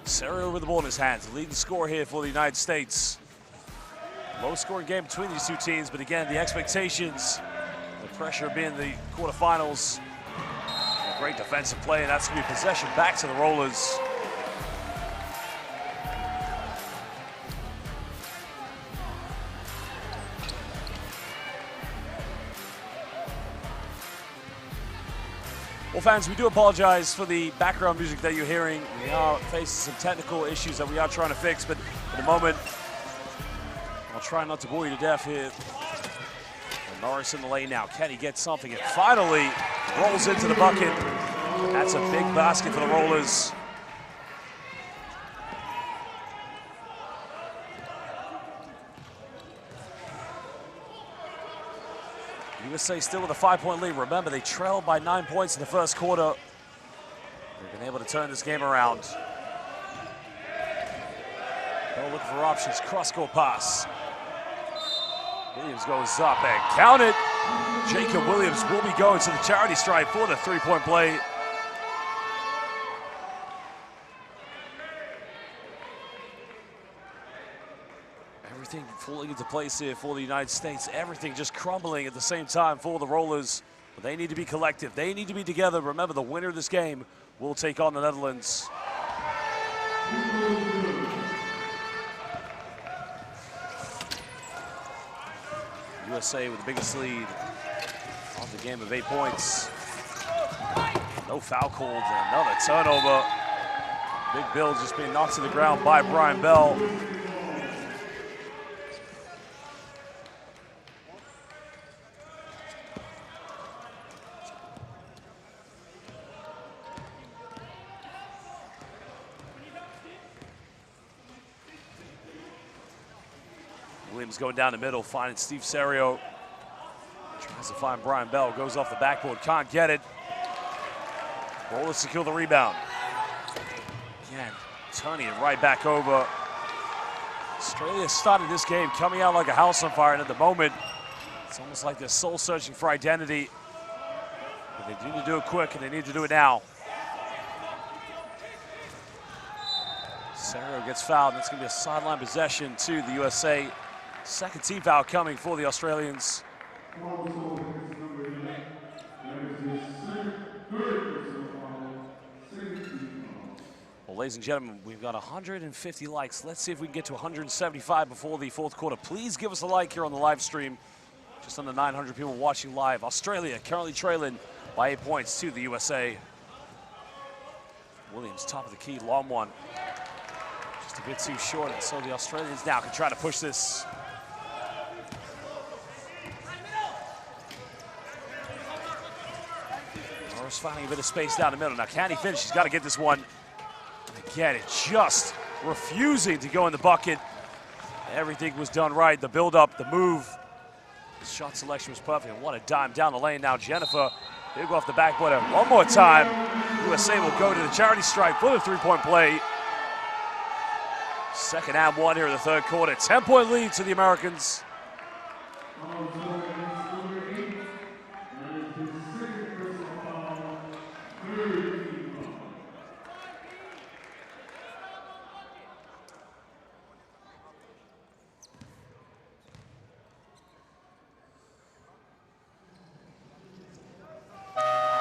Serio with the ball in his hands, leading score here for the United States. Low scoring game between these two teams, but again, the expectations, the pressure of being the quarterfinals. A great defensive play, and that's going to be possession back to the Rollers. Well, fans, we do apologize for the background music that you're hearing. We are facing some technical issues that we are trying to fix, but at the moment, I'll try not to bore you to death here. And Norris in the lane now. Can he get something? It finally rolls into the bucket. That's a big basket for the Rollers. USA still with a 5-point lead. Remember, they trailed by 9 points in the first quarter. They've been able to turn this game around. They'll look for options. Cross-court pass. Williams goes up and count it. Jacob Williams will be going to the charity stripe for the three-point play. Everything falling into place here for the United States. Everything just crumbling at the same time for the Rollers. But they need to be collective. They need to be together. Remember, the winner of this game will take on the Netherlands. USA with the biggest lead on the game of 8 points. No foul called, another turnover. Big Bill just being knocked to the ground by Brian Bell. Williams going down the middle, finding Steve Serio. Tries to find Brian Bell, goes off the backboard, can't get it. Rollers secure the rebound. Again, turning it right back over. Australia started this game coming out like a house on fire, and at the moment, it's almost like they're soul searching for identity. But they need to do it quick, and they need to do it now. Serio gets fouled, and it's going to be a sideline possession to the USA. Second team foul coming for the Australians. Well, ladies and gentlemen, we've got 150 likes. Let's see if we can get to 175 before the fourth quarter. Please give us a like here on the live stream. Just under 900 people watching live. Australia currently trailing by 8 points to the USA. Williams, top of the key, long one. Just a bit too short, and so the Australians now can try to push this. Norris finding a bit of space down the middle. Now, can he finish? He's got to get this one. Again, it's just refusing to go in the bucket. Everything was done right. The build-up, the move. The shot selection was perfect. And what a dime down the lane now. Jennifer, big off the backboard. And one more time, USA will go to the charity stripe for the three-point play. Second and one here in the third quarter. 10-point lead to the Americans.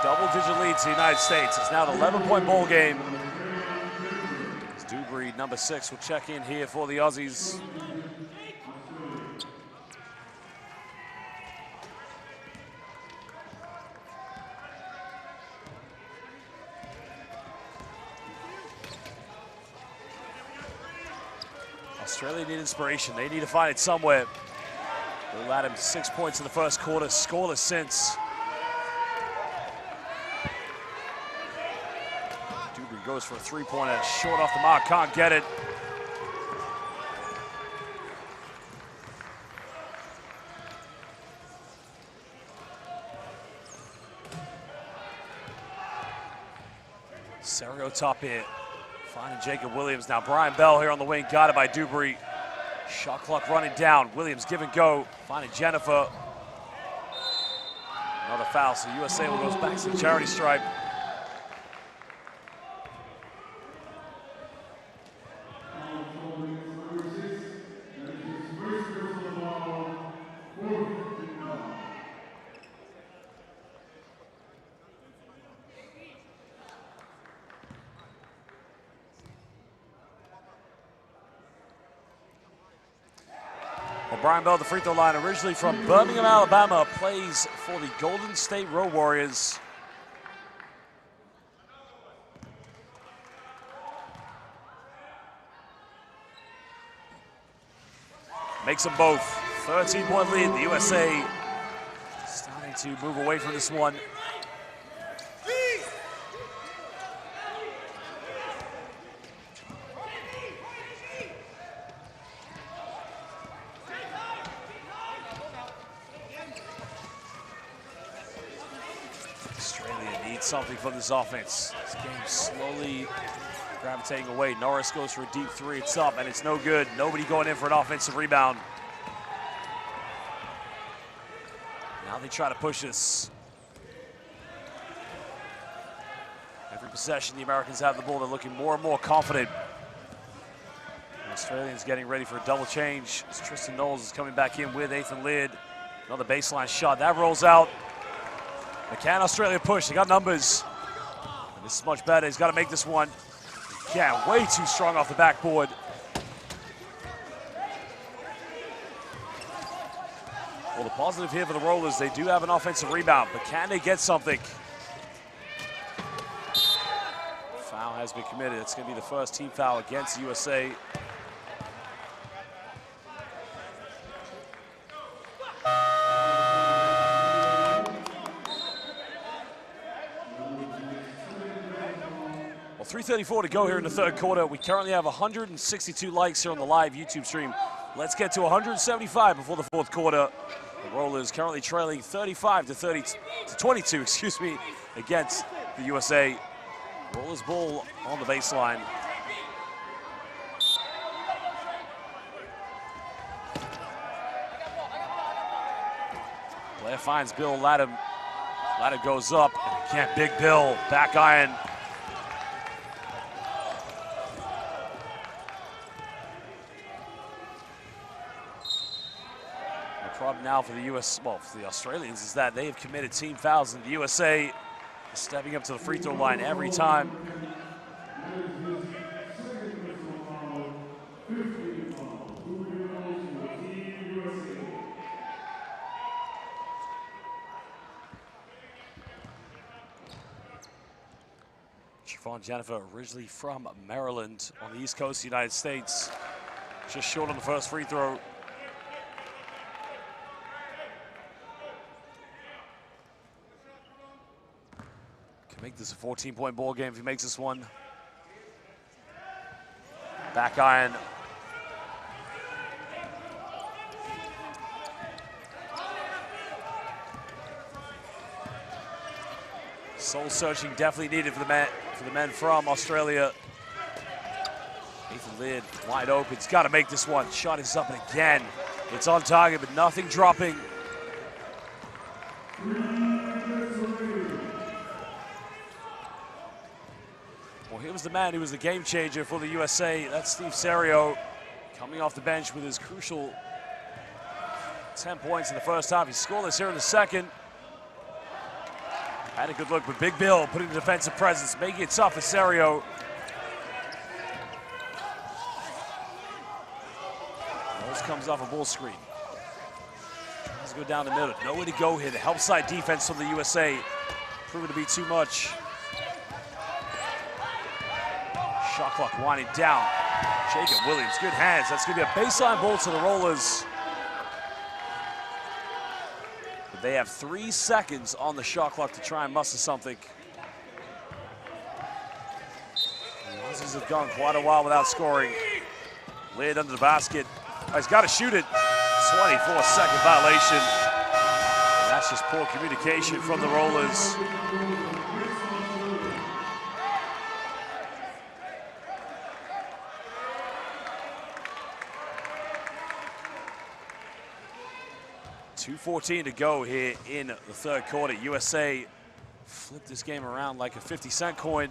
Double-digit lead to the United States. It's now an 11-point ball game. Dubry, number 6, will check in here for the Aussies. Australia need inspiration. They need to find it somewhere. Bill Latham 6 points in the first quarter, scoreless since. Dubry goes for a three-pointer, short off the mark, can't get it. Serio top here, finding Jacob Williams. Now Brian Bell here on the wing, guarded by Dubry. Shot clock running down. Williams give and go, finding Jennifer. Another foul, so USA will go back to the charity stripe. Brian Bell, the free throw line, originally from Birmingham, Alabama, plays for the Golden State Road Warriors. Makes them both. 13-point lead. The USA starting to move away from this one. Something from this offense. This game slowly gravitating away. Norris goes for a deep three. It's up and it's no good. Nobody going in for an offensive rebound. Now they try to push this. Every possession the Americans have the ball, they're looking more and more confident. The Australians getting ready for a double change. As Tristan Knowles is coming back in with Ethan Laird. Another baseline shot. That rolls out. But can Australia push? They got numbers. And this is much better. He's got to make this one. Yeah, way too strong off the backboard. Well, the positive here for the Rollers, they do have an offensive rebound, but can they get something? Foul has been committed. It's going to be the first team foul against the USA. Well, 3:34 to go here in the third quarter. We currently have 162 likes here on the live YouTube stream. Let's get to 175 before the fourth quarter. The Rollers currently trailing 35 to 22, excuse me, against the USA. Rollers ball on the baseline. Blair finds Bill Latham. Latham goes up, and again, Big Bill, back iron. Problem now for the for the Australians is that they have committed team fouls, and the USA is stepping up to the free throw line every time. Siobhan Jennifer, originally from Maryland on the East Coast of the United States, just short on the first free throw. Make this a 14-point ball game if he makes this one. Back iron. Soul searching definitely needed for the men from Australia. Ethan Laird wide open. He's got to make this one. Shot is up and again. It's on target, but nothing dropping. He was the man who was the game changer for the USA. That's Steve Serio coming off the bench with his crucial 10 points in the first half. He scoreless here in the second. Had a good look, but Big Bill putting the defensive presence, making it tough for Serio. Knowles comes off a ball screen. Tries to go down the middle. Nowhere to go here. The help side defense from the USA proving to be too much. Shot clock winding down. Jacob Williams, good hands. That's going to be a baseline ball to the Rollers. But they have 3 seconds on the shot clock to try and muster something. The Aussies have gone quite a while without scoring. Laid under the basket. Oh, he's got to shoot it. 24-second violation. And that's just poor communication from the Rollers. .2:14 to go here in the third quarter. USA flipped this game around like a 50-cent coin.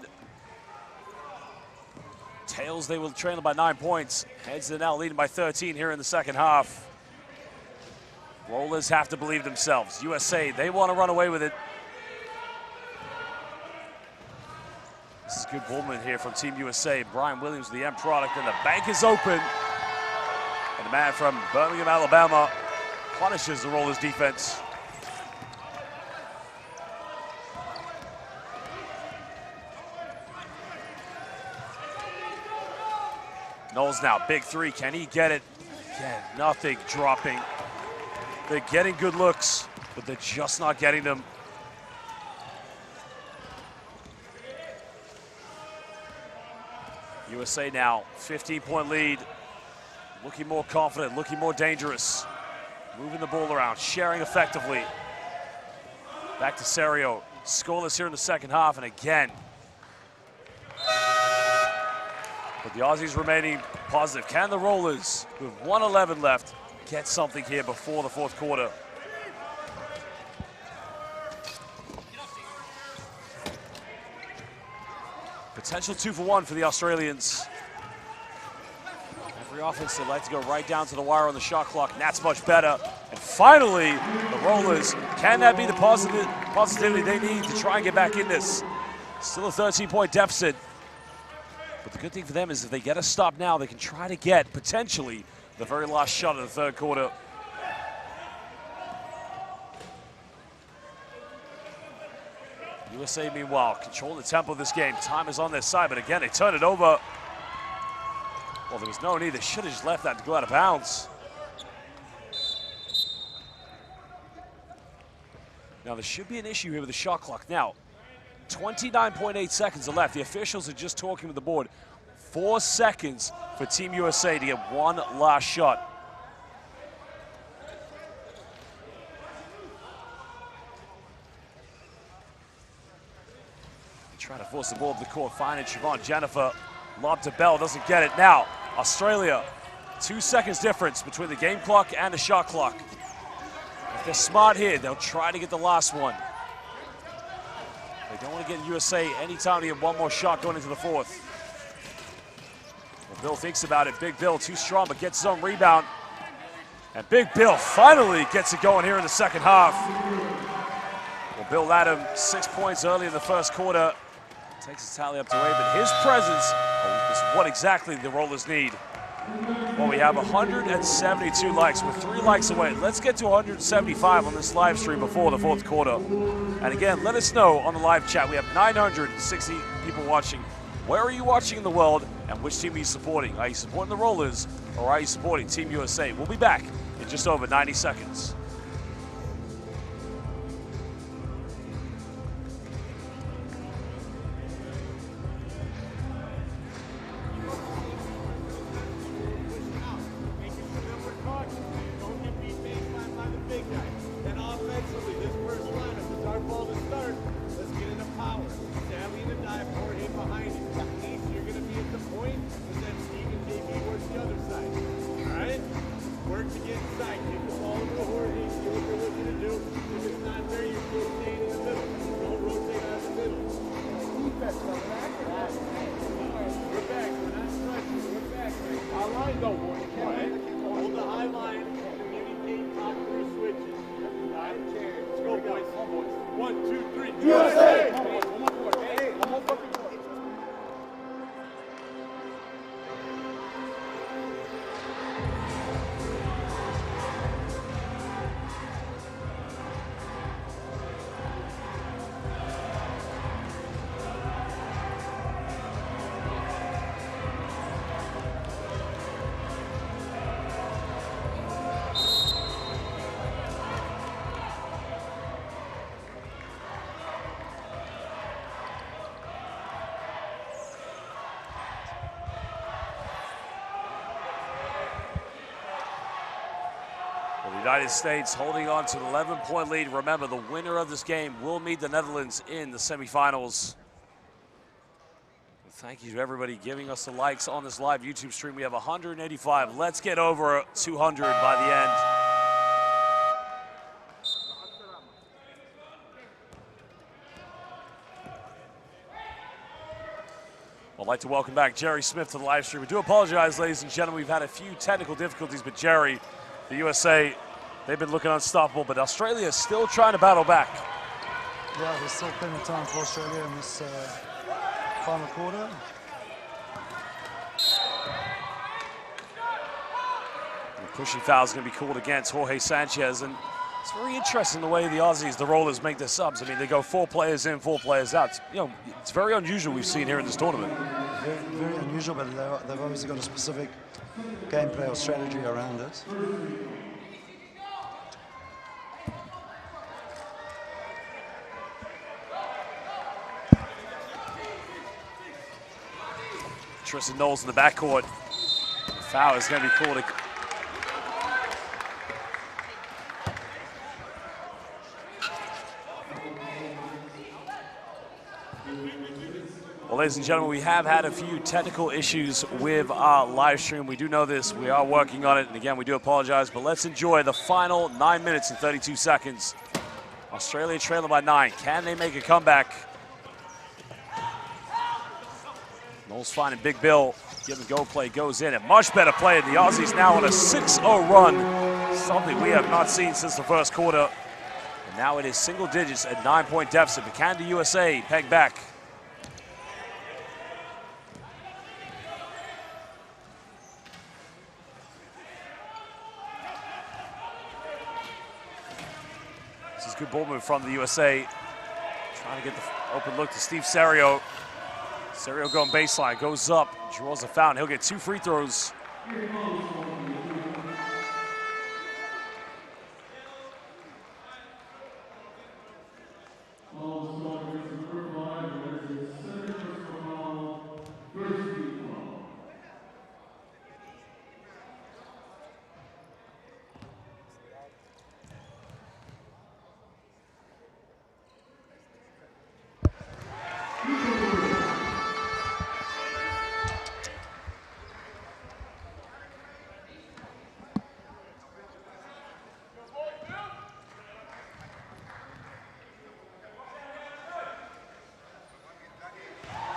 Tails, they will trail by 9 points. Heads, they're now leading by 13 here in the second half. Rollers have to believe themselves. USA, they want to run away with it. This is good ball movement here from Team USA. Brian Williams, the end product, and the bank is open. And the man from Birmingham, Alabama, punishes the Rollers defense. Knowles now, big three, can he get it? Again, nothing dropping. They're getting good looks, but they're just not getting them. USA now, 15-point lead. Looking more confident, looking more dangerous. Moving the ball around, sharing effectively. Back to Serio. Scoreless here in the second half, and again. But the Aussies remaining positive. Can the Rollers, with 1:11 left, get something here before the fourth quarter? Potential 2-for-1 for the Australians. Every offense, they like to go right down to the wire on the shot clock, and that's much better. And finally, the Rollers, can that be the positivity they need to try and get back in this? Still a 13-point deficit. But the good thing for them is if they get a stop now, they can try to get, potentially, the very last shot of the third quarter. USA, meanwhile, controlling the tempo of this game. Time is on their side, but again, they turn it over. Well, there was no need. They should have just left that to go out of bounds. Now, there should be an issue here with the shot clock. Now, 29.8 seconds are left. The officials are just talking with the board. 4 seconds for Team USA to get one last shot. Trying to force the ball up the court, finding Siobhan Jennifer. Lob to Bell, doesn't get it. Now, Australia, 2 seconds difference between the game clock and the shot clock. If they're smart here, they'll try to get the last one. They don't want to get USA any time to get one more shot going into the fourth. Well, Bill thinks about it. Big Bill, too strong, but gets his own rebound. And Big Bill finally gets it going here in the second half. Well, Bill Adam, 6 points early in the first quarter. Takes his tally up to 8, but his presence is what exactly the Rollers need. Well, we have 172 likes. We're 3 likes away. Let's get to 175 on this live stream before the fourth quarter. And again, let us know on the live chat. We have 960 people watching. Where are you watching in the world, and which team are you supporting? Are you supporting the Rollers, or are you supporting Team USA? We'll be back in just over 90 seconds. Work to get inside, kick the ball to the horn. United States holding on to an 11-point lead. Remember, the winner of this game will meet the Netherlands in the semifinals. Thank you to everybody giving us the likes on this live YouTube stream. We have 185. Let's get over 200 by the end. I'd like to welcome back Jerry Smith to the live stream. We do apologize, ladies and gentlemen. We've had a few technical difficulties, but Jerry, the USA, they've been looking unstoppable, but Australia is still trying to battle back. Yeah, there's still plenty of time for Australia in this final quarter. The pushing foul is going to be called against Jorge Sanchez, and it's very interesting the way the Aussies, the rollers, make their subs. I mean, they go 4 players in, 4 players out. It's very unusual we've seen here in this tournament. Very, very unusual, but they've obviously got a specific gameplay or strategy around it. Tristan Knowles in the backcourt. The foul is going to be called. Well, ladies and gentlemen, we have had a few technical issues with our live stream. We do know this. We are working on it. And again, we do apologize. But let's enjoy the final 9 minutes and 32 seconds. Australia trailing by 9. Can they make a comeback? Knowles finding Big Bill. Give him go play, goes in. A much better play. The Aussies now on a 6-0 run. Something we have not seen since the first quarter. And now it is single digits at 9-point deficit. But can the USA peg back? This is good ball move from the USA. Trying to get the open look to Steve Serio. Serio going baseline, goes up, draws a foul, and he'll get 2 free throws.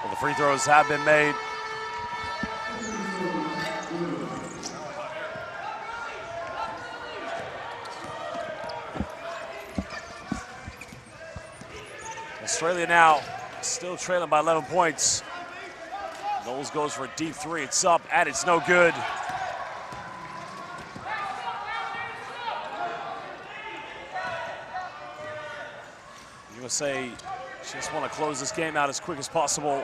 The free throws have been made. Australia now still trailing by 11 points. Knowles goes for a deep 3. It's up and it's no good. USA just want to close this game out as quick as possible.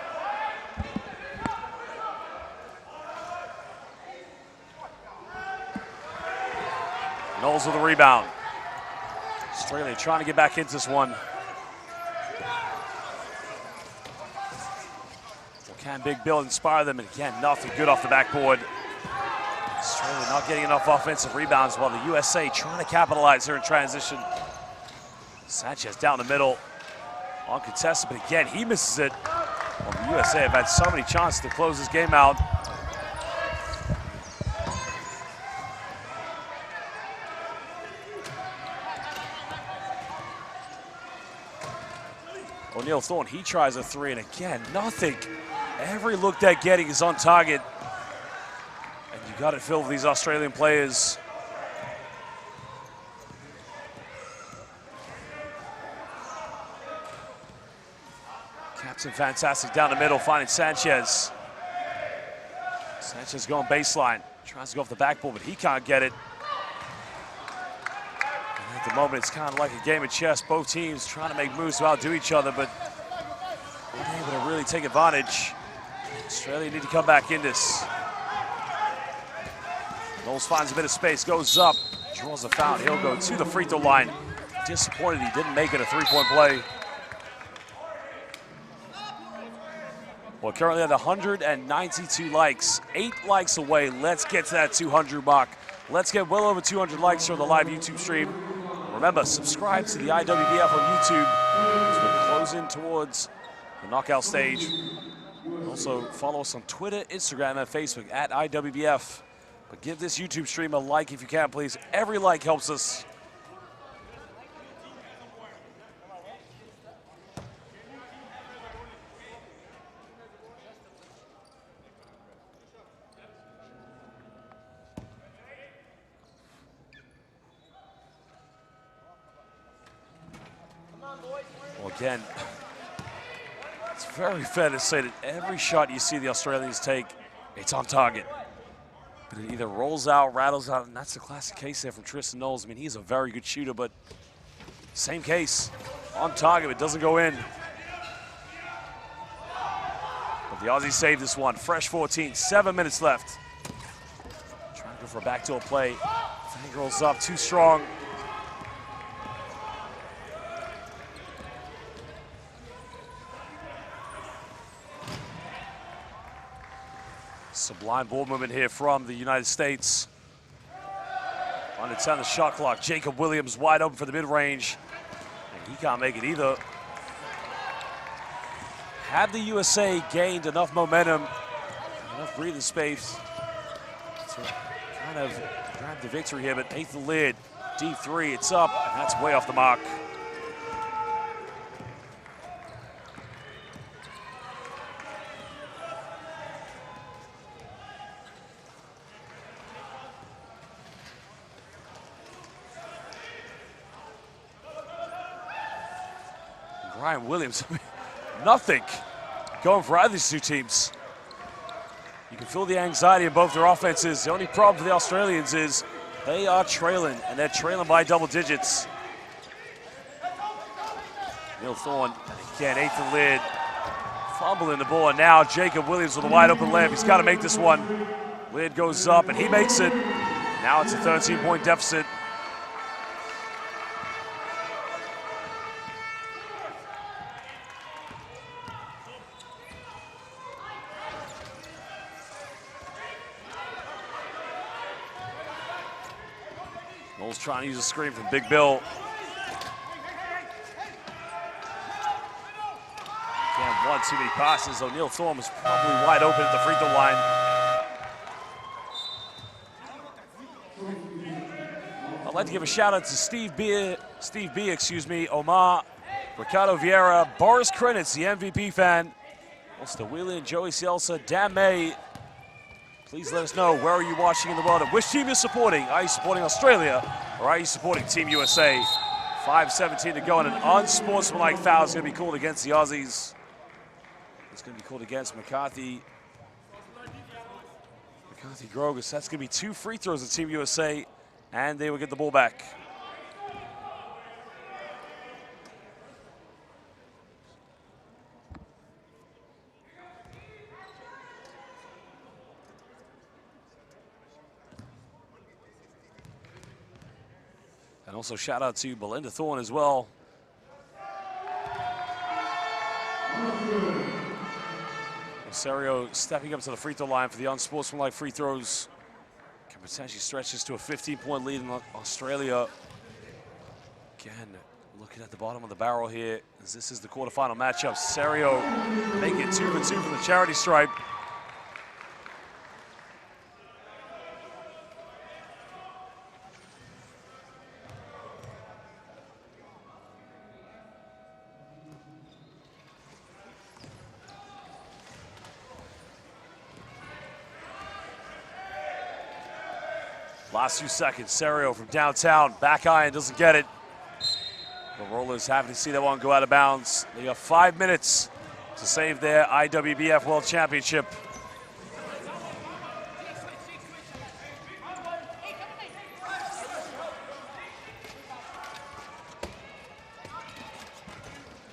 Knowles with a rebound. Australia trying to get back into this one. Well, can Big Bill inspire them? And again, nothing good off the backboard. Australia not getting enough offensive rebounds while the USA trying to capitalize here in transition. Sanchez down the middle. Uncontested, but again, he misses it. Well, the USA have had so many chances to close this game out. O'Neal Thorne, he tries a 3, and again, nothing. Every look they're getting is on target. And you got to feel for these Australian players. Captain fantastic down the middle, finding Sanchez. Sanchez going baseline. Tries to go off the backboard, but he can't get it. And at the moment, it's kind of like a game of chess. Both teams trying to make moves to outdo each other, but not able to really take advantage. Australia need to come back in this. Knowles finds a bit of space, goes up, draws a foul. He'll go to the free throw line. Disappointed he didn't make it a 3-point play. Well, currently at 192 likes, 8 likes away. Let's get to that 200 mark. Let's get well over 200 likes here on the live YouTube stream. Remember, subscribe to the IWBF on YouTube as we're closing towards the knockout stage. Also, follow us on Twitter, Instagram, and Facebook at IWBF. But give this YouTube stream a like if you can, please. Every like helps us. Well, again, it's very fair to say that every shot you see the Australians take, it's on target. But it either rolls out, rattles out, and that's the classic case there from Tristan Knowles. I mean, he's a very good shooter, but same case. On target, it doesn't go in. But the Aussies saved this one. Fresh 14, 7 minutes left. Trying to go for a backdoor play. Fang rolls up, too strong. Sublime ball movement here from the United States. Under 10 the shot clock. Jacob Williams wide open for the mid-range. And he can't make it either. Had the USA gained enough momentum, enough breathing space to kind of grab the victory here, but Nathan Laird, deep three, it's up, and that's way off the mark. Ryan Williams, nothing going for either of these two teams. You can feel the anxiety in both their offenses. The only problem for the Australians is they are trailing, and they're trailing by double digits. Neil Thorne, again, Nathan Laird fumbling the ball, and now Jacob Williams with a wide open layup. He's got to make this one. Laird goes up, and he makes it. Now it's a 13-point deficit. Knowles trying to use a screen from Big Bill. Again, one too many passes. O'Neal Thorne was probably wide open at the free throw line. I'd like to give a shout out to Steve B, Omar, Ricardo Vieira, Boris Krenitz, the MVP fan, Ulster Wheeler and Joey Cielsa, Dan May. Please let us know, where are you watching in the world and which team you're supporting? Are you supporting Australia or are you supporting Team USA? 5:17 to go, and an unsportsmanlike foul is going to be called against the Aussies. It's going to be called against McCarthy Grogas. That's going to be 2 free throws at Team USA, and they will get the ball back. And also shout out to Belinda Thorne as well. Osorio stepping up to the free throw line for the unsportsmanlike free throws. Can potentially stretch this to a 15-point lead in Australia. Again, looking at the bottom of the barrel here, as this is the quarterfinal matchup. Osorio making it 2 for 2 from the charity stripe. Last 2 seconds, Serio from downtown, back iron, doesn't get it. The Rollers happy to see that one go out of bounds. They got 5 minutes to save their IWBF World Championship.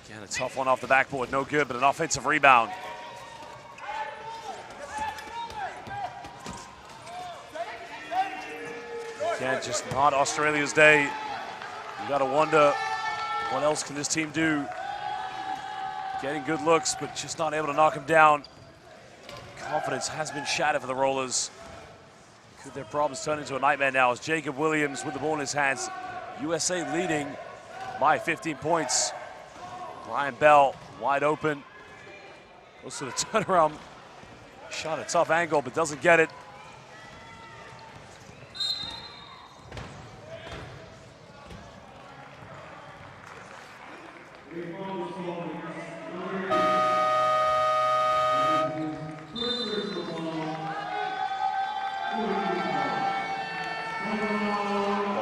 Again, a tough one off the backboard, no good, but an offensive rebound. Again, just not Australia's day. You gotta wonder, what else can this team do? Getting good looks, but just not able to knock him down. Confidence has been shattered for the Rollers. Could their problems turn into a nightmare now as Jacob Williams with the ball in his hands. USA leading by 15 points. Brian Bell wide open. Goes to the turnaround. Shot a tough angle, but doesn't get it.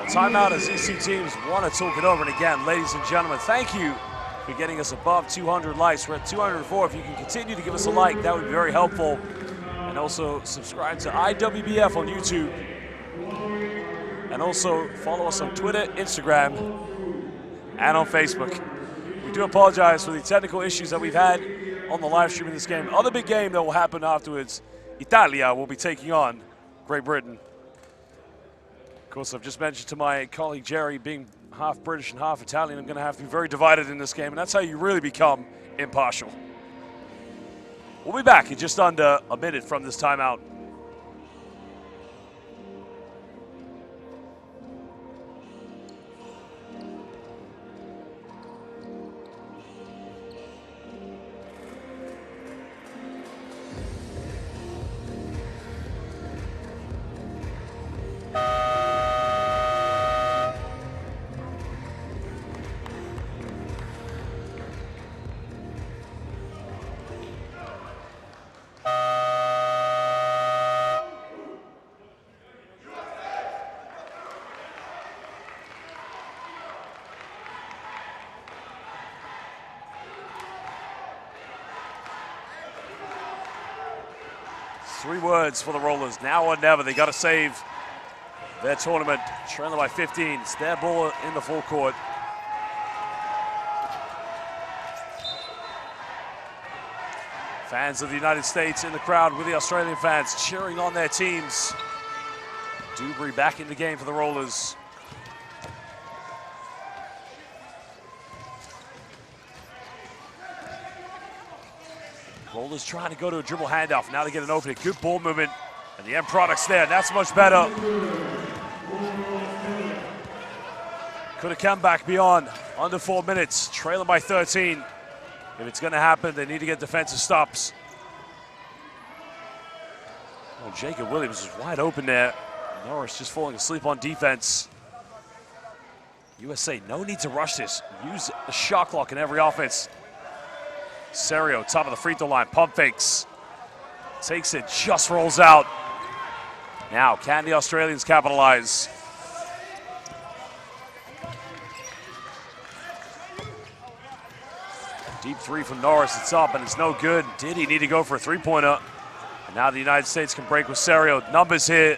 Timeout as these two teams want to talk it over. And again, ladies and gentlemen, thank you for getting us above 200 likes. We're at 204. If you can continue to give us a like, that would be very helpful. And also subscribe to IWBF on YouTube. And also follow us on Twitter, Instagram, and on Facebook. We do apologize for the technical issues that we've had on the live stream of this game. Other big game that will happen afterwards, Italia will be taking on Great Britain. Of course, I've just mentioned to my colleague Jerry, being half British and half Italian, I'm going to have to be very divided in this game, and that's how you really become impartial. We'll be back in just under a minute from this timeout. Three words for the Rollers, now or never. They got to save their tournament, trailing by 15. It's their ball in the full court. Fans of the United States in the crowd with the Australian fans cheering on their teams. Dubry back in the game for the Rollers. Rollers trying to go to a dribble handoff. Now they get an opening. Good ball movement. And the end product's there. That's much better. Could have come back beyond. Under 4 minutes. Trailing by 13. If it's going to happen, they need to get defensive stops. Oh, Jacob Williams is wide open there. Norris just falling asleep on defense. USA, no need to rush this. Use the shot clock in every offense. Serio, top of the free throw line, pump fakes. Takes it, just rolls out. Now, can the Australians capitalize? Deep three from Norris, it's up and it's no good. Did he need to go for a three-pointer? And now the United States can break with Serio. Numbers here.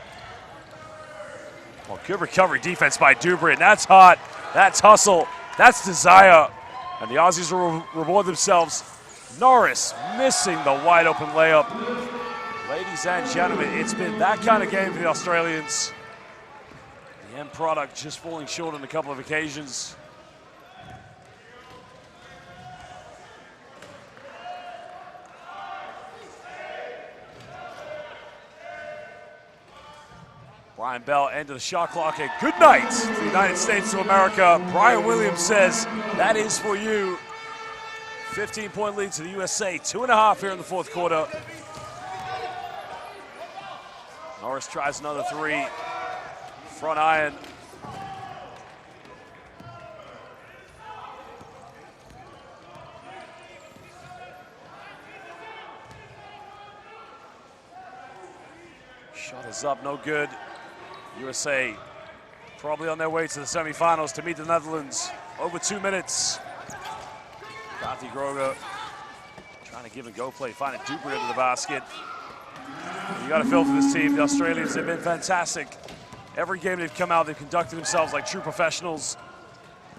Well, good recovery defense by Dubry, and that's hot. That's hustle. That's desire. And the Aussies will reward themselves. Norris missing the wide open layup. Ladies and gentlemen, it's been that kind of game for the Australians. The end product just falling short on a couple of occasions. Brian Bell, end of the shot clock, and good night to the United States of America. Brian Williams says, that is for you. 15-point lead to the USA, 2.5 here in the fourth quarter. Norris tries another three. Front iron. Shot is up, no good. USA probably on their way to the semifinals to meet the Netherlands. Over 2 minutes. Kathy Groga trying to give and go play, finding Dubry under the basket. You got to feel for this team. The Australians have been fantastic. Every game they've come out, they've conducted themselves like true professionals.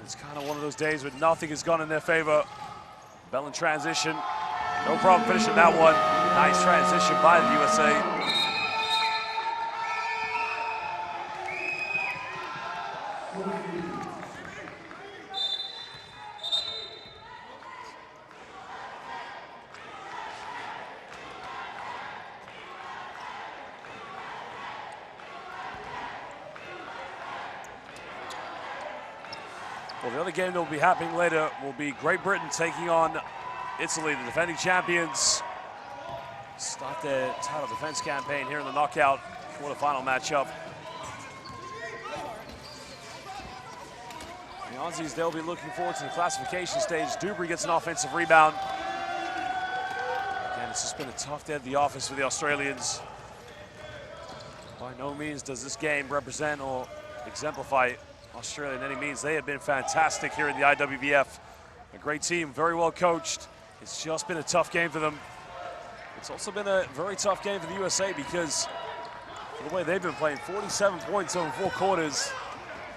It's kind of one of those days where nothing has gone in their favor. Bell in transition. No problem finishing that one. Nice transition by the USA. Well, the other game that will be happening later will be Great Britain taking on Italy, the defending champions. Start their title defense campaign here in the knockout quarterfinal matchup. The Aussies, they'll be looking forward to the classification stage. Dubry gets an offensive rebound. Again, it's just been a tough day at the office for the Australians. By no means does this game represent or exemplify Australia in any means. They have been fantastic here in the IWBF. A great team, very well coached. It's just been a tough game for them. It's also been a very tough game for the USA because for the way they've been playing, 47 points over 4 quarters.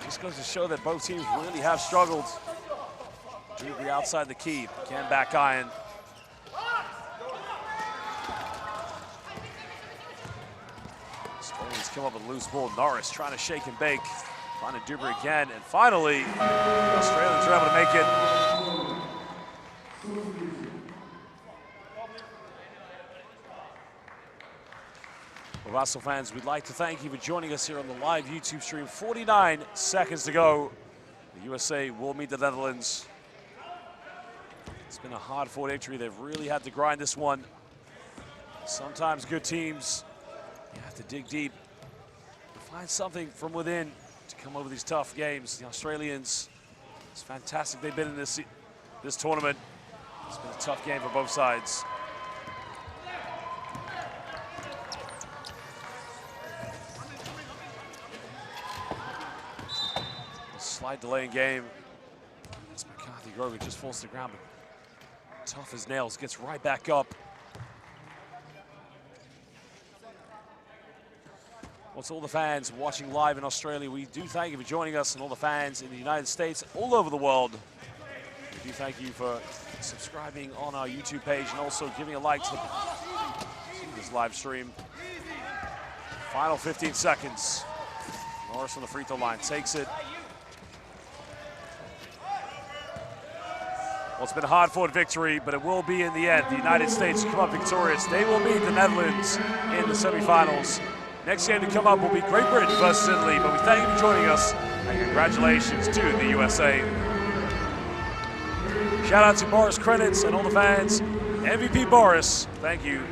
Just goes to show that both teams really have struggled. Dubry outside the key, can back iron. Australians come up with a loose ball. Norris trying to shake and bake. Finding Dubry again, and finally, the Australians are able to make it. Well, Russell fans, we'd like to thank you for joining us here on the live YouTube stream. 49 seconds to go. The USA will meet the Netherlands. It's been a hard-fought victory. They've really had to grind this one. Sometimes good teams, you have to dig deep to find something from within to come over these tough games. The Australians, it's fantastic they've been in this tournament. It's been a tough game for both sides. A slight delay in game. As McCarthy Grogan just falls to the ground, but tough as nails, gets right back up. Well, to all the fans watching live in Australia, we do thank you for joining us, and all the fans in the United States, all over the world. We do thank you for subscribing on our YouTube page and also giving a like to this live stream. Final 15 seconds. Norris on the free throw line takes it. Well, it's been a hard-fought victory, but it will be in the end. The United States come up victorious. They will meet the Netherlands in the semifinals. Next game to come up will be Great Britain versus Italy, but we thank you for joining us, and congratulations to the USA. Shout out to Boris Credits and all the fans. MVP Boris, thank you.